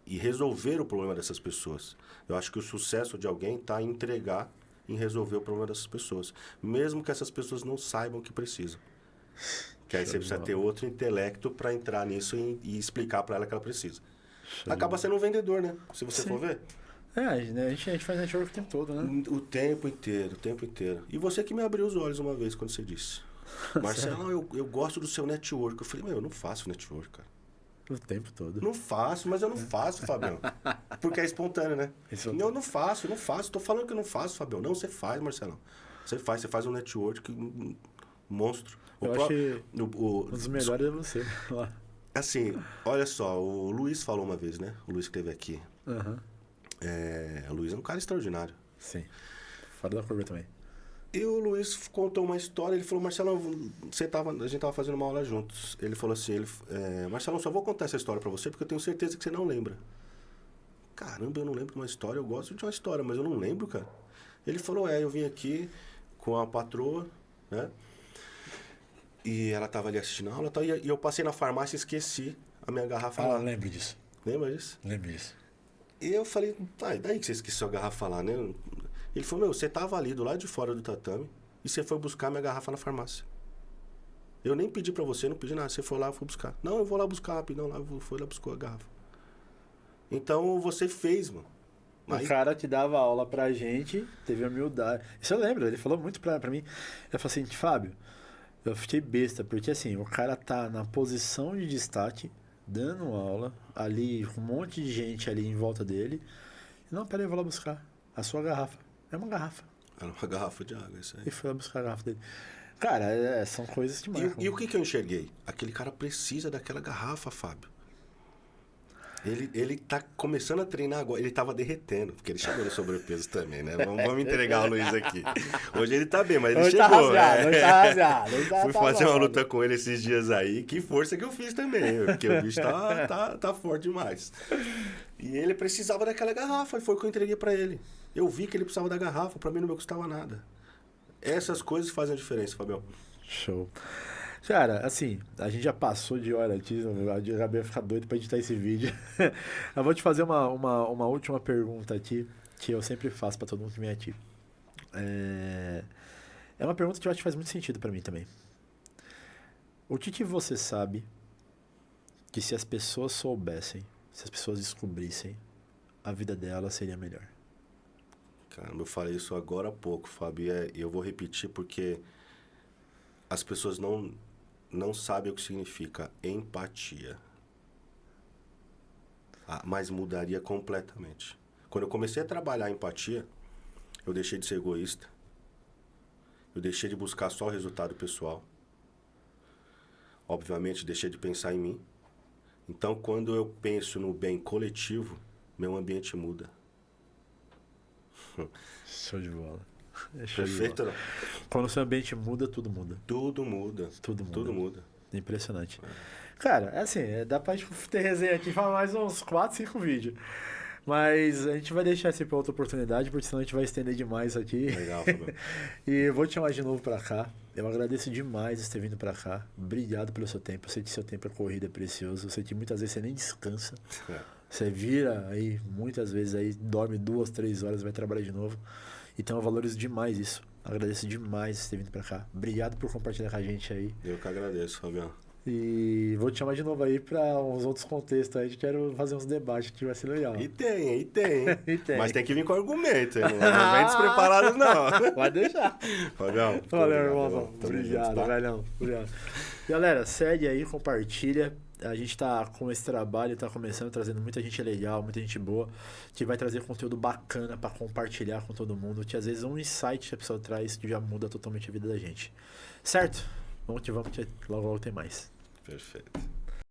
E resolver o problema dessas pessoas. Eu acho que o sucesso de alguém está em entregar, em resolver o problema dessas pessoas. Mesmo que essas pessoas não saibam o que precisam. Que aí você precisa ter outro intelecto para entrar nisso e explicar para ela que ela precisa. Acaba sendo um vendedor, né? Se você for ver. A gente faz network o tempo todo, né? O tempo inteiro. E você que me abriu os olhos uma vez quando você disse. Marcelo, eu gosto do seu network. Eu falei, eu não faço network, cara. O tempo todo. Não faço, mas eu não faço, Fabião. Porque é espontâneo, né? Eu não faço. Tô falando que eu não faço, Fabião. Não, você faz, Marcelão. Você faz um network monstro. Acho que um dos melhores é você. Assim, olha só, o Luiz falou uma vez, né? O Luiz que esteve aqui. O Luiz é um cara extraordinário. Sim. Fora da curva também. E o Luiz contou uma história, ele falou, Marcelo, a gente tava fazendo uma aula juntos. Ele falou assim, Marcelo, só vou contar essa história pra você porque eu tenho certeza que você não lembra. Caramba, eu não lembro de uma história, eu gosto de uma história, mas eu não lembro, cara. Ele falou, eu vim aqui com a patroa, né? E ela tava ali assistindo a aula e eu passei na farmácia e esqueci a minha garrafa lá. Lembro disso. Lembra disso? Lembro disso. E eu falei, e daí que você esqueceu a garrafa lá, né? Ele falou, você tava ali do lado de fora do tatame e você foi buscar minha garrafa na farmácia. Eu nem pedi pra você, não pedi nada. Você foi lá, foi buscar. Não, eu vou lá buscar rapidão. Foi lá, buscou a garrafa. Então, você fez, mano. O cara que dava aula pra gente teve a humildade. Isso eu lembro, ele falou muito pra mim. Ele falou assim, Fábio, eu fiquei besta, porque assim, o cara tá na posição de destaque, dando aula, ali, com um monte de gente ali em volta dele. Não, peraí, eu vou lá buscar a sua garrafa. É uma garrafa. Era uma garrafa de água, isso aí. E foi lá buscar a garrafa dele. Cara, são coisas que marcam. E o que eu enxerguei? Aquele cara precisa daquela garrafa, Fábio. Ele tá começando a treinar agora. Ele tava derretendo, porque ele chegou no sobrepeso também, né? Vamos entregar o Luiz aqui. Hoje ele tá bem, mas ele hoje chegou. Tá rasgado, hoje tá rasgado. Fui fazer uma luta com ele esses dias aí. Que força que eu fiz também, porque o bicho tá forte demais. E ele precisava daquela garrafa, e foi o que eu entreguei pra ele. Eu vi que ele precisava da garrafa, pra mim não me custava nada. Essas coisas fazem a diferença, Fabião. Show. Cara, assim, a gente já passou de hora aqui, eu acabei de ficar doido pra editar esse vídeo. Eu vou te fazer uma última pergunta aqui, que eu sempre faço pra todo mundo que vem aqui. É uma pergunta que eu acho que faz muito sentido pra mim também. O que você sabe que se as pessoas soubessem, se as pessoas descobrissem, a vida delas seria melhor? Caramba, eu falei isso agora há pouco, Fábio, e eu vou repetir porque as pessoas não sabem o que significa empatia. Mas mudaria completamente. Quando eu comecei a trabalhar a empatia, eu deixei de ser egoísta. Eu deixei de buscar só o resultado pessoal. Obviamente, deixei de pensar em mim. Então, quando eu penso no bem coletivo, meu ambiente muda. Show de bola. Show de Perfeito, bola. não? Quando o seu ambiente muda, tudo muda. Tudo muda. Tudo muda. Tudo muda. Impressionante. Cara, é assim, dá pra gente ter resenha aqui pra mais uns 4, 5 vídeos. Mas a gente vai deixar isso pra outra oportunidade, porque senão a gente vai estender demais aqui. Legal, Fabio. E eu vou te chamar de novo pra cá. Eu agradeço demais ter vindo pra cá. Obrigado pelo seu tempo. Eu sei que seu tempo é corrida, é precioso. Eu sei que muitas vezes você nem descansa. Você vira aí, muitas vezes aí, dorme 2, 3 horas, vai trabalhar de novo. Então eu valorizo demais isso. Agradeço demais ter vindo pra cá. Obrigado por compartilhar com a gente aí. Eu que agradeço, Fabião. E vou te chamar de novo aí pra uns outros contextos aí. Quero fazer uns debates que vai ser legal. E tem. E tem. Mas tem que vir com argumento, hein? Não vem despreparado, não. Vai deixar. Fabião. Valeu, irmão. irmãozão. Obrigado, velhão. Obrigado. Galera, segue aí, compartilha. A gente tá com esse trabalho, tá começando, trazendo muita gente legal, muita gente boa, que vai trazer conteúdo bacana pra compartilhar com todo mundo, que às vezes um insight que a pessoa traz que já muda totalmente a vida da gente. Certo? Vamos que logo tem mais. Perfeito.